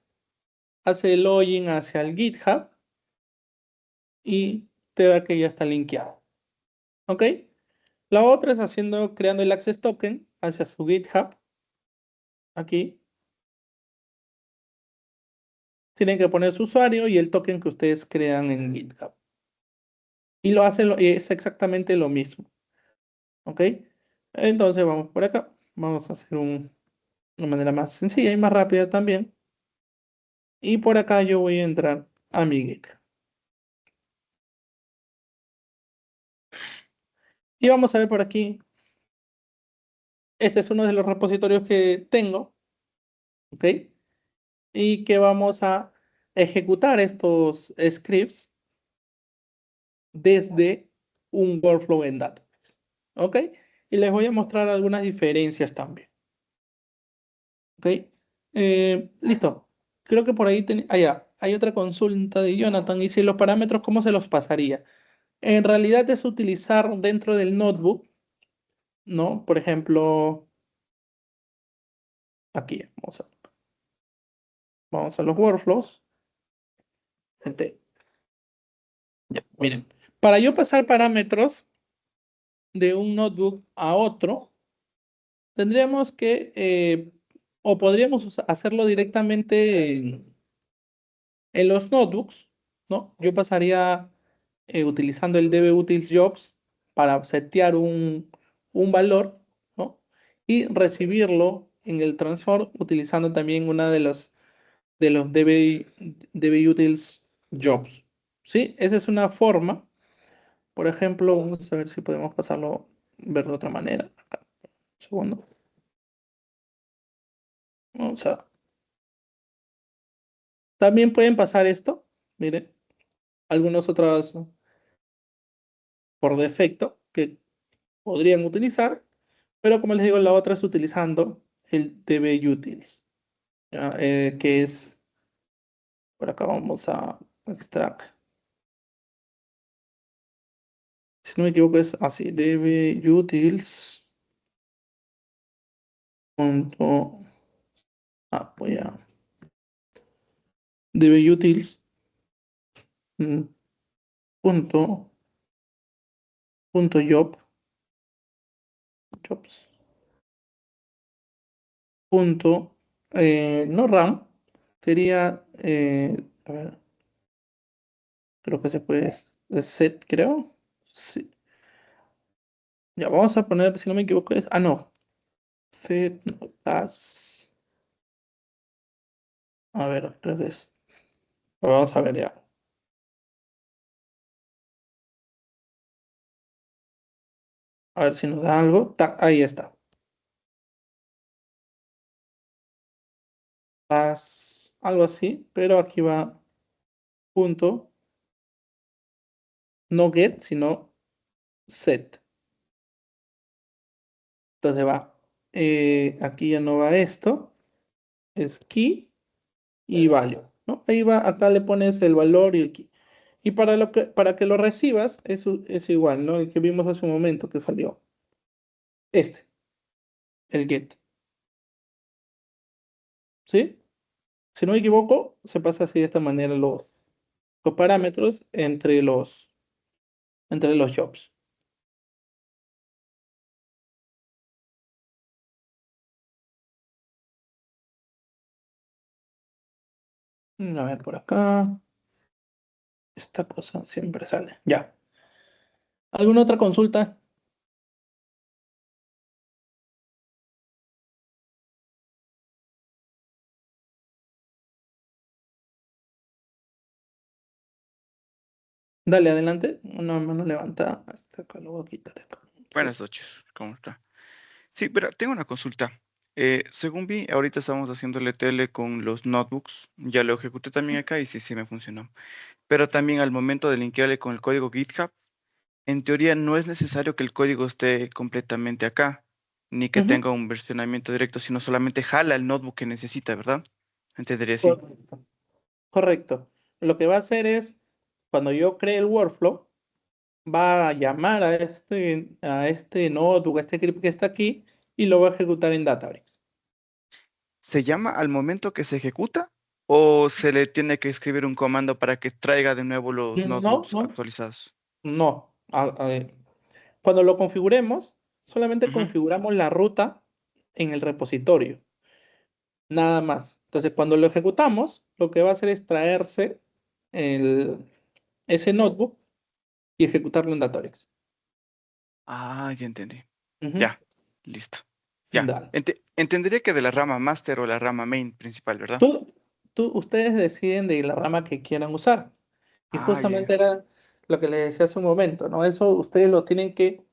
hace el login hacia el GitHub y te da que ya está linkeado. ¿Ok? La otra es creando el access token hacia su GitHub. Aquí tienen que poner su usuario y el token que ustedes crean en GitHub. Y lo hacen, y es exactamente lo mismo. ¿Ok? Entonces vamos por acá. Vamos a hacer una manera más sencilla y más rápida también. Y por acá yo voy a entrar a mi Git. Y vamos a ver por aquí. Este es uno de los repositorios que tengo. ¿Ok? Y que vamos a ejecutar estos scripts desde un workflow en Databricks. ¿Ok? Y les voy a mostrar algunas diferencias también. ¿Ok? Listo. Creo que por ahí hay otra consulta de Jonathan. Y si los parámetros, ¿cómo se los pasaría? En realidad es utilizar dentro del notebook, ¿no? Por ejemplo, aquí, vamos a los workflows. Gente, ya, miren, para yo pasar parámetros de un notebook a otro, tendríamos que, o podríamos hacerlo directamente en los notebooks, ¿no? Yo pasaría utilizando el dbUtilsJobs para setear un valor, ¿no? Y recibirlo en el transform utilizando también una de los dbUtilsJobs, ¿sí? Esa es una forma. Por ejemplo, vamos a ver si podemos pasarlo, ver de otra manera. Acá, un segundo. Vamos a... También pueden pasar esto, miren, algunos otros. por defecto que podrían utilizar, pero como les digo, la otra es utilizando el dbutils, ¿ya? Que es, por acá vamos a extract. Si no me equivoco es así, dbutils. Punto, voy a dbutils. mm, punto, punto jobs, punto, no RAM, sería, a ver, creo que se puede, es set, creo. Sí. Ya, vamos a poner, si no me equivoco, no, set, no, a ver, creo que es, vamos a ver ya, a ver si nos da algo, ahí está, algo así, pero aquí va punto, no get, sino set. Entonces va, aquí ya no va esto, es key y value, ¿no? Ahí va, acá le pones el valor y el key. Y para que lo recibas es igual, ¿no? El que vimos hace un momento que salió. Este, el get, ¿sí? Si no me equivoco, se pasa así de esta manera los parámetros entre los jobs. A ver, por acá. Esta cosa siempre sale. Ya. ¿Alguna otra consulta? Dale, adelante. Una mano levantada. Hasta acá lo voy a quitar acá. Sí. Buenas noches, ¿cómo está? Sí, pero tengo una consulta. Según vi, ahorita estamos haciéndole tele con los notebooks. Ya lo ejecuté también acá y sí, sí me funcionó. Pero también al momento de linkearle con el código GitHub, en teoría no es necesario que el código esté completamente acá, ni que Ujú. tenga un versionamiento directo, sino solamente jala el notebook que necesita, ¿verdad? Entendería así. Correcto. Correcto. Lo que va a hacer es, cuando yo cree el workflow, va a llamar a este notebook, a este script que está aquí, y lo va a ejecutar en Databricks. ¿Se llama al momento que se ejecuta o se le tiene que escribir un comando para que traiga de nuevo los No, notebooks no, actualizados? no. Cuando lo configuremos, solamente Ujú. configuramos la ruta en el repositorio, nada más. Entonces, cuando lo ejecutamos, lo que va a hacer es traerse el, ese notebook y ejecutarlo en Databricks. Ah, ya entendí. Ujú. Ya, listo. Ya. Dale. Entendería que de la rama master o la rama main principal, ¿verdad? Tú, ustedes deciden de la rama que quieran usar. Y Ah, ya, justamente ya. era lo que les decía hace un momento, ¿no? Eso ustedes lo tienen que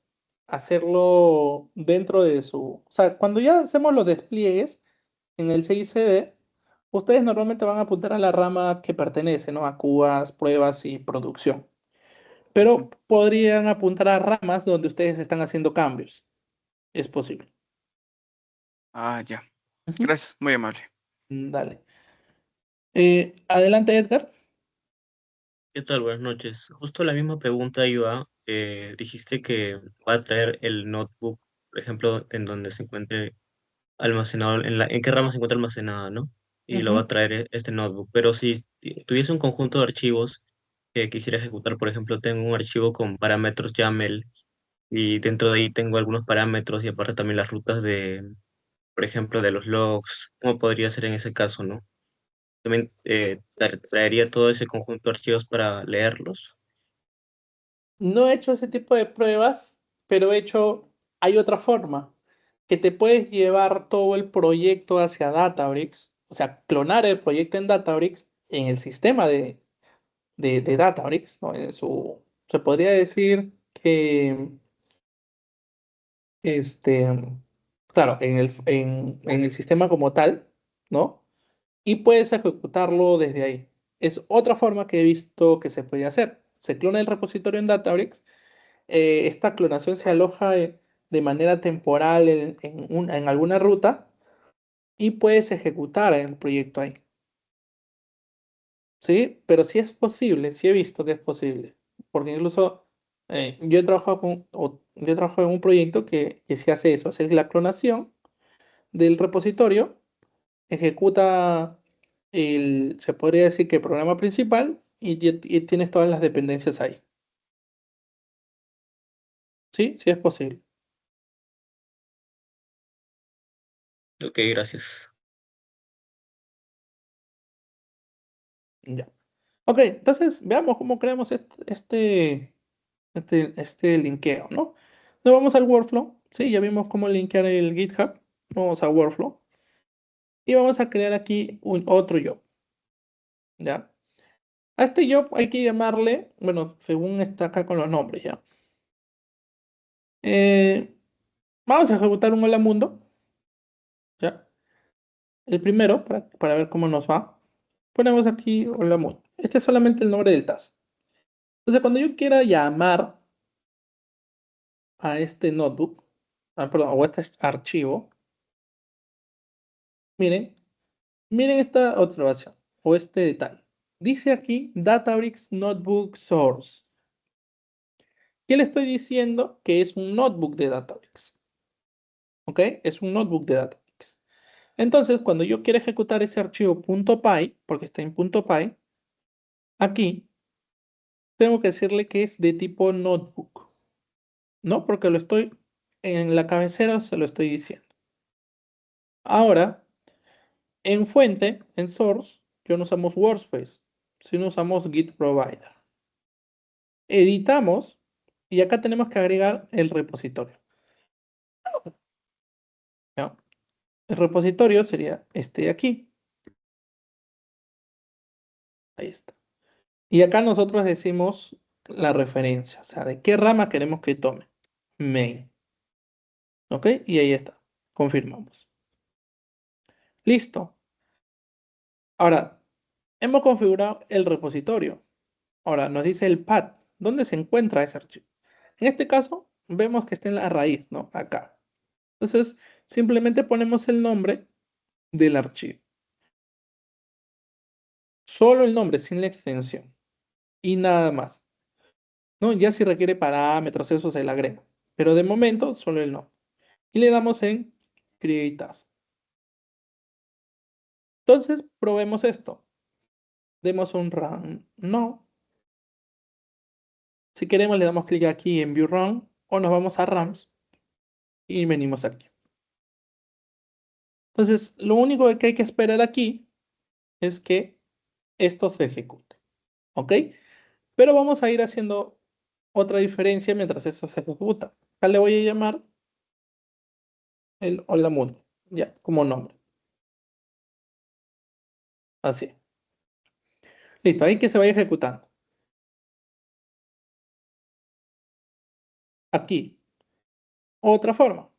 hacerlo dentro de su... O sea, cuando ya hacemos los despliegues en el CICD, ustedes normalmente van a apuntar a la rama que pertenece, ¿no? A cubas, pruebas y producción. Ujú. Pero podrían apuntar a ramas donde ustedes están haciendo cambios. Es posible. Ah, ya. Ujú. Gracias, muy amable. Dale. Adelante, Edgar. ¿Qué tal? Buenas noches. Justo la misma pregunta iba. Dijiste que va a traer el notebook, por ejemplo, en donde se encuentre almacenado, en qué rama se encuentra almacenada, ¿no? Y lo va a Ujú. traer este notebook. Pero si tuviese un conjunto de archivos que quisiera ejecutar, por ejemplo, tengo un archivo con parámetros YAML y dentro de ahí tengo algunos parámetros y aparte también las rutas de, por ejemplo, de los logs. ¿Cómo podría ser en ese caso, no? También traería todo ese conjunto de archivos para leerlos. No he hecho ese tipo de pruebas, pero hay otra forma, que te puedes llevar todo el proyecto hacia Databricks, o sea, clonar el proyecto en Databricks, en el sistema de Databricks, ¿no? Se podría decir que, este, claro, en el sistema como tal, ¿no? Y puedes ejecutarlo desde ahí. Es otra forma que he visto que se puede hacer. Se clona el repositorio en Databricks esta clonación se aloja de manera temporal en alguna ruta y puedes ejecutar el proyecto ahí. ¿Sí? Pero sí es posible, sí he visto que es posible. Porque incluso yo he trabajado en un proyecto que se hace eso, hacer la clonación del repositorio, ejecuta se podría decir que el programa principal y tienes todas las dependencias ahí. Sí, sí es posible. Ok, gracias. Ya. Ok, entonces veamos cómo creamos este linkeo, ¿no? Nos vamos al workflow, ¿sí? Ya vimos cómo linkear el GitHub. Vamos a workflow y vamos a crear aquí otro job, ¿ya? A este job hay que llamarle, bueno, según está acá con los nombres, ¿ya? Eh, Vamos a ejecutar un hola mundo, ¿ya? El primero, para ver cómo nos va. Ponemos aquí hola mundo. Este es solamente el nombre del task. Entonces, cuando yo quiera llamar a este notebook, perdón, o a este archivo, miren, miren esta observación o este detalle. Dice aquí Databricks Notebook Source. ¿Qué le estoy diciendo? Que es un notebook de Databricks. ¿Ok? Es un notebook de Databricks. Entonces, cuando yo quiero ejecutar ese archivo .py, porque está en .py, aquí tengo que decirle que es de tipo notebook. ¿No? Porque lo estoy en la cabecera, se lo estoy diciendo. Ahora, en fuente, en source, yo no usamos Workspace, sino usamos Git Provider. Editamos y acá tenemos que agregar el repositorio. ¿Ya? El repositorio sería este de aquí. Ahí está. Y acá nosotros decimos la referencia, o sea, de qué rama queremos que tome. Main. ¿Ok? Y ahí está. Confirmamos. Listo. Ahora, hemos configurado el repositorio. Ahora, nos dice el path. ¿Dónde se encuentra ese archivo? En este caso, vemos que está en la raíz, ¿no? Acá. Entonces, simplemente ponemos el nombre del archivo. Solo el nombre, sin la extensión. Y nada más. ¿No? Ya si requiere parámetros, eso se le agrega. Pero de momento, solo el nombre. Y le damos en Create Task. Entonces, probemos esto. Demos un run. No. Si queremos, le damos clic aquí en View Run o nos vamos a Rams y venimos aquí. Entonces, lo único que hay que esperar aquí es que esto se ejecute. ¿Ok? Pero vamos a ir haciendo otra diferencia mientras esto se ejecuta. Acá le voy a llamar el Hola Mundo, ya, como nombre. Así. Listo, ahí que se vaya ejecutando. Aquí, otra forma.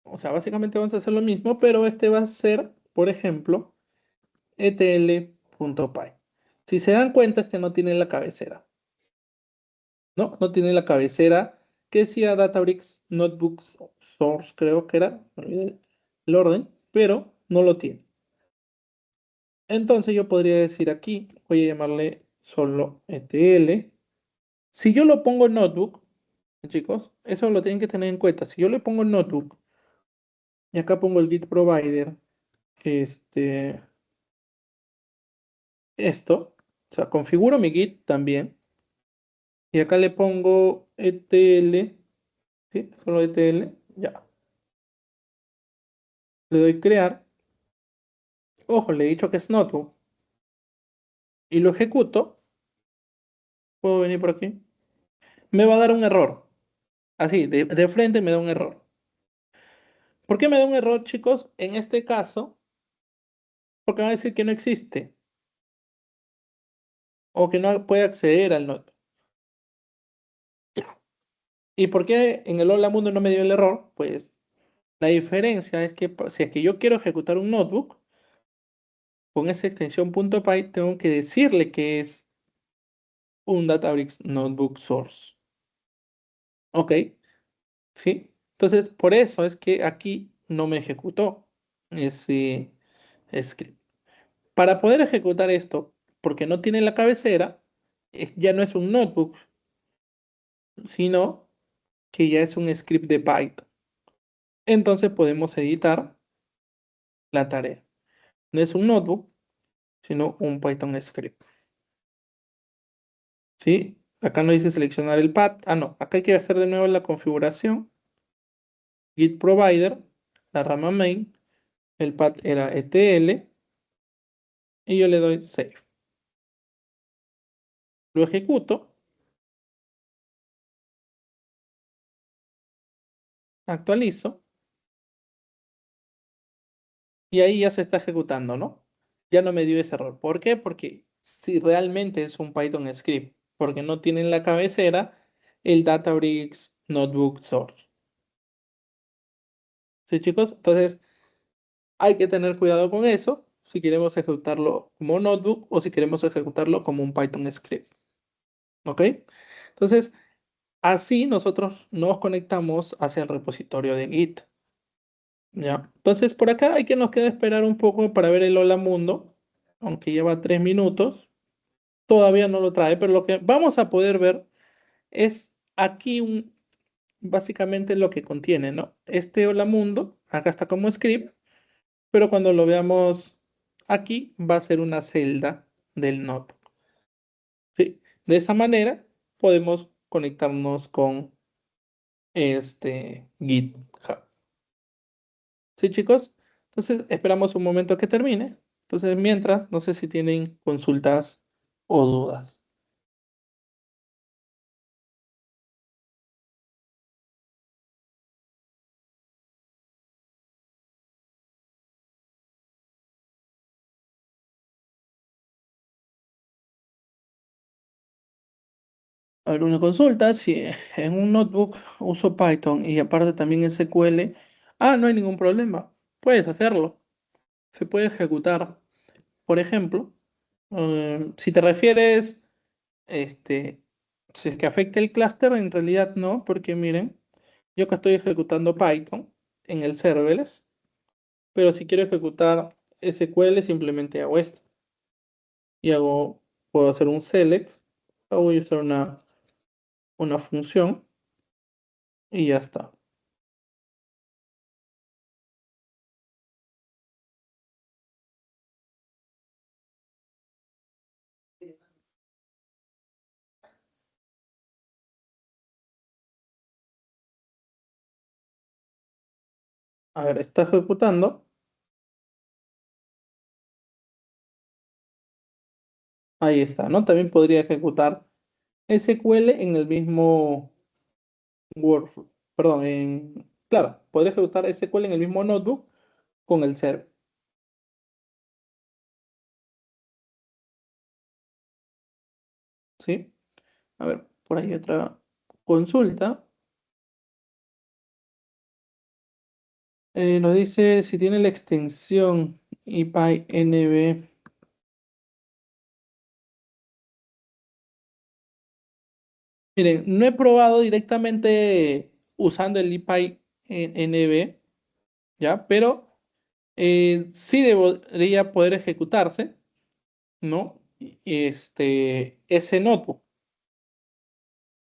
O sea, básicamente vamos a hacer lo mismo, pero este va a ser, por ejemplo, etl.py. Si se dan cuenta, este no tiene la cabecera. No, no tiene la cabecera que decía Databricks Notebook Source, creo que era, me olvidé el orden, pero no lo tiene. Entonces yo podría decir aquí, voy a llamarle solo etl. Si yo lo pongo en notebook, chicos, eso lo tienen que tener en cuenta. Si yo le pongo en notebook y acá pongo el Git provider, esto, o sea, configuro mi Git también y acá le pongo etl, ¿sí? Solo etl, ya. Le doy crear. Ojo, le he dicho que es notebook y lo ejecuto. Puedo venir por aquí. Me va a dar un error. Así, de frente me da un error. ¿Por qué me da un error, chicos? En este caso, porque va a decir que no existe o que no puede acceder al notebook. ¿Y por qué en el Hola Mundo no me dio el error? Pues la diferencia es que si es que yo quiero ejecutar un notebook con esa extensión .py, tengo que decirle que es un Databricks Notebook Source. ¿Ok? ¿Sí? Entonces, por eso es que aquí no me ejecutó ese script. Para poder ejecutar esto, porque no tiene la cabecera, ya no es un notebook, sino que ya es un script de Python. Entonces podemos editar la tarea. No es un notebook, sino un Python script. ¿Sí? Acá no dice seleccionar el path. Ah, no. Acá hay que hacer de nuevo la configuración. Git provider, la rama main. El path era etl. Y yo le doy save. Lo ejecuto. Actualizo. Y ahí ya se está ejecutando, ¿no? Ya no me dio ese error. ¿Por qué? Porque si realmente es un Python script, porque no tiene en la cabecera el Databricks Notebook Source. ¿Sí, chicos? Entonces, hay que tener cuidado con eso si queremos ejecutarlo como notebook o si queremos ejecutarlo como un Python script. ¿Ok? Entonces, así nosotros nos conectamos hacia el repositorio de Git. ¿Ya? Entonces, por acá hay que nos queda esperar un poco para ver el Hola Mundo, aunque lleva 3 minutos. Todavía no lo trae, pero lo que vamos a poder ver es aquí básicamente lo que contiene, ¿no? Este Hola Mundo, acá está como script, pero cuando lo veamos aquí va a ser una celda del notebook. ¿Sí? De esa manera podemos conectarnos con este GitHub. ¿Sí, chicos? Entonces esperamos un momento que termine. Entonces, mientras, no sé si tienen consultas o dudas. ¿Alguna consulta? Si en un notebook uso Python y aparte también SQL, no hay ningún problema. Puedes hacerlo. Se puede ejecutar. Por ejemplo, si te refieres, este, si es que afecta el clúster, en realidad no, porque miren, yo acá estoy ejecutando Python en el serverless, pero si quiero ejecutar SQL, simplemente hago esto. Y puedo hacer un select, voy a usar una función y ya está. A ver, está ejecutando. Ahí está, ¿no? También podría ejecutar SQL en el mismo Word, perdón, claro, podría ejecutar SQL en el mismo notebook con el server, ¿sí? A ver, por ahí otra consulta. Nos dice si tiene la extensión IPyNB. Miren, no he probado directamente usando el IPyNB, ¿ya? Pero sí debería poder ejecutarse, ¿no? Ese notebook,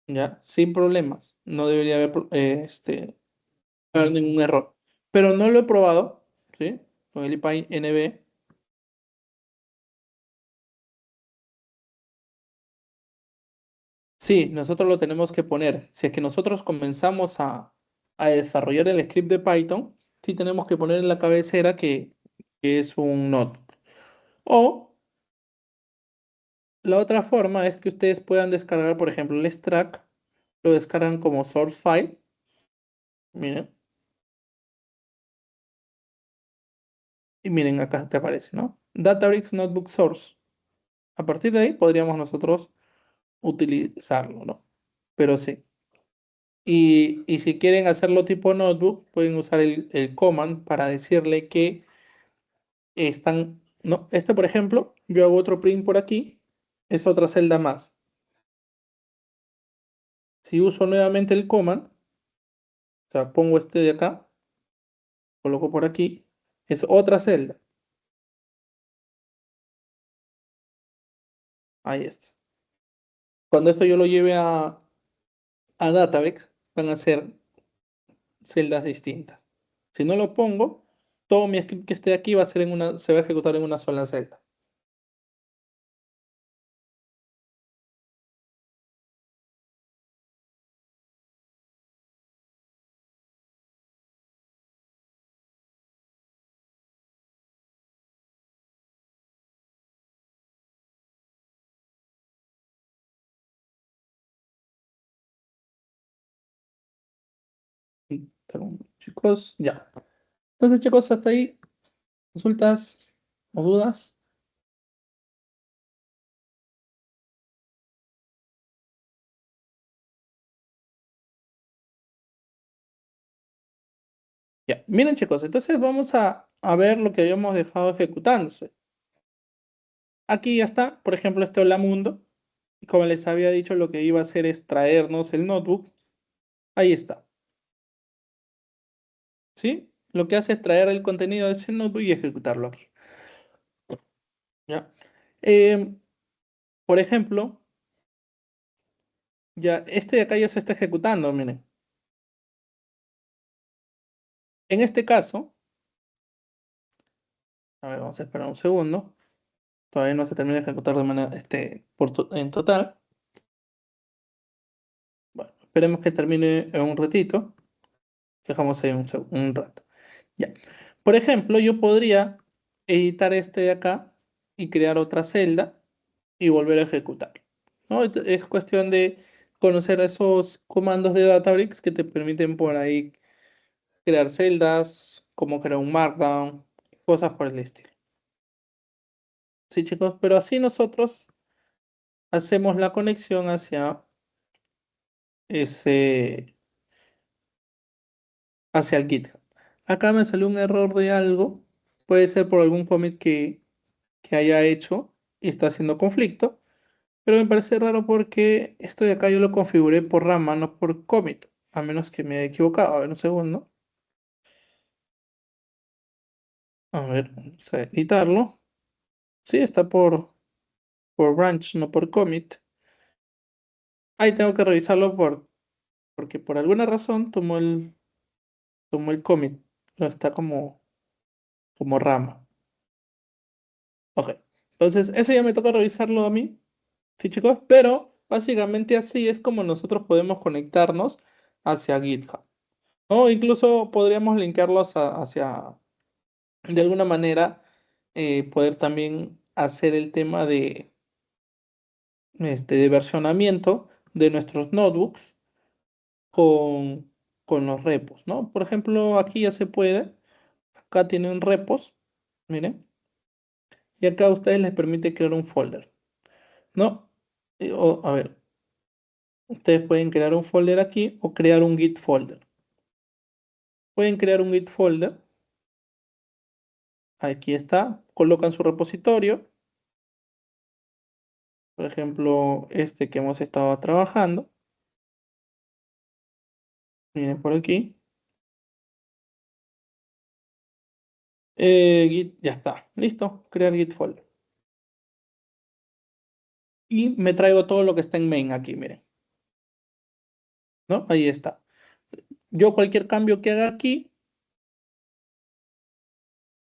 ¿ya? Sin problemas. No debería haber ningún error. Pero no lo he probado, ¿sí? Con el IPyNB. Sí, nosotros lo tenemos que poner. Si es que nosotros comenzamos a desarrollar el script de Python, sí tenemos que poner en la cabecera que es un node. O la otra forma es que ustedes puedan descargar, por ejemplo, el extract, lo descargan como source file. Miren, y miren, acá te aparece, ¿no? Databricks Notebook Source. A partir de ahí podríamos nosotros utilizarlo, ¿no? Pero sí. Y si quieren hacerlo tipo notebook, pueden usar el command para decirle que están, no, por ejemplo, yo hago otro print por aquí, es otra celda más, Si uso nuevamente el command, o sea, pongo este de acá, coloco por aquí, es otra celda. Ahí está. Cuando esto yo lo lleve a Databricks, van a ser celdas distintas. Si no lo pongo, todo mi script que esté aquí va a ser se va a ejecutar en una sola celda. Chicos, ya. Entonces, chicos, hasta ahí. ¿Consultas o dudas? Ya, miren chicos, entonces vamos a ver lo que habíamos dejado ejecutándose. Aquí ya está, por ejemplo, este Hola Mundo. Y como les había dicho, lo que iba a hacer es traernos el notebook. Ahí está. ¿Sí? Lo que hace es traer el contenido de ese notebook y ejecutarlo aquí. ¿Ya? Em, por ejemplo, ya este de acá ya se está ejecutando, miren. En este caso, a ver, vamos a esperar un segundo. Todavía no se termina de ejecutar de manera, en total. Bueno, esperemos que termine en un ratito. Dejamos ahí un rato. Ya. Por ejemplo, yo podría editar este de acá y crear otra celda y volver a ejecutar. ¿No? Es cuestión de conocer esos comandos de Databricks que te permiten por ahí crear celdas, como crear un Markdown, cosas por el estilo. Sí, chicos, pero así nosotros hacemos la conexión ese, hacia el GitHub. Acá me salió un error de algo. Puede ser por algún commit que haya hecho y está haciendo conflicto. Pero me parece raro porque esto de acá yo lo configuré por rama, no por commit. A menos que me haya equivocado. A ver, un segundo. A ver, vamos a editarlo. Sí, está por branch, no por commit. Ahí tengo que revisarlo porque por alguna razón tomó el commit. No está como rama. Ok. Entonces, eso ya me toca revisarlo a mí. Sí, chicos. Pero básicamente así es como nosotros podemos conectarnos hacia GitHub. O incluso podríamos linkearlos hacia, de alguna manera, poder también hacer el tema de versionamiento de nuestros notebooks con, con los repos, ¿no? Por ejemplo, aquí ya se puede. Acá tienen repos, miren, y acá a ustedes les permite crear un folder, ¿no? A ver, ustedes pueden crear un folder aquí o crear un Git folder. Pueden crear un Git folder. Aquí está. Colocan su repositorio. Por ejemplo, este que hemos estado trabajando. Miren por aquí. Git, ya está. Listo. Crear Git folder. Y me traigo todo lo que está en main aquí, miren. ¿No? Ahí está. Yo cualquier cambio que haga aquí,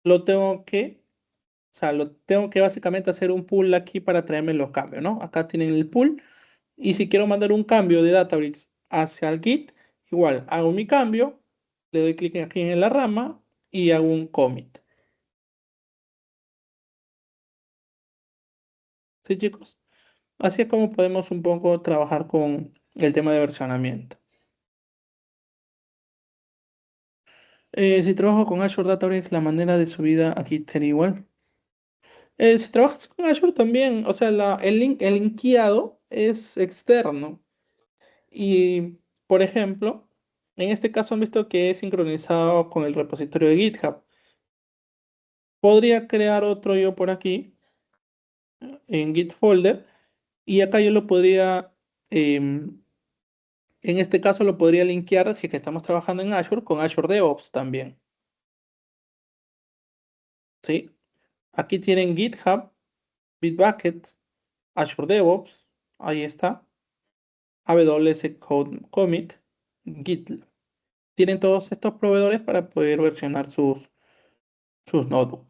lo tengo que, o sea, lo tengo que básicamente hacer un pull aquí para traerme los cambios, ¿no? Acá tienen el pull. Y si quiero mandar un cambio de Databricks hacia el Git, igual hago mi cambio, le doy clic aquí en la rama y hago un commit. ¿Sí, chicos? Así es como podemos un poco trabajar con el tema de versionamiento. Si trabajo con Azure Databricks, la manera de subida aquí sería igual. Si trabajas con Azure también, o sea, el linkeado es externo. Y, por ejemplo, en este caso han visto que es sincronizado con el repositorio de GitHub. Podría crear otro yo por aquí, en Git folder, y acá yo lo podría em, En este caso lo podría linkear, si es que estamos trabajando en Azure, con Azure DevOps también. ¿Sí? Aquí tienen GitHub, Bitbucket, Azure DevOps, ahí está, AWS Code Commit, GitLab. Tienen todos estos proveedores para poder versionar sus notebooks.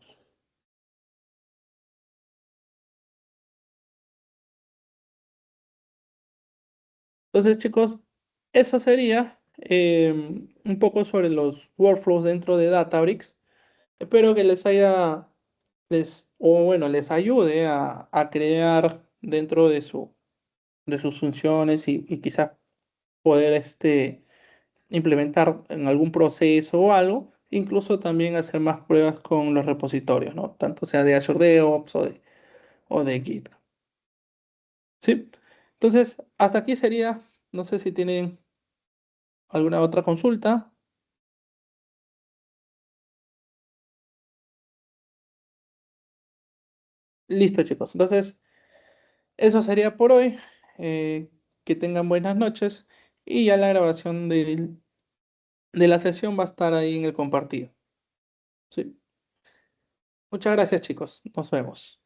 Entonces, chicos, eso sería un poco sobre los workflows dentro de Databricks. Espero que les ayude a crear dentro de sus funciones y quizás poder implementar en algún proceso o algo, incluso también hacer más pruebas con los repositorios, ¿no? Tanto sea de Azure DevOps o de Git. ¿Sí? Entonces, hasta aquí sería, no sé si tienen alguna otra consulta. Listo, chicos. Entonces, eso sería por hoy. Eh, que tengan buenas noches y ya la grabación de la sesión va a estar ahí en el compartido. Sí. Muchas gracias, chicos. Nos vemos.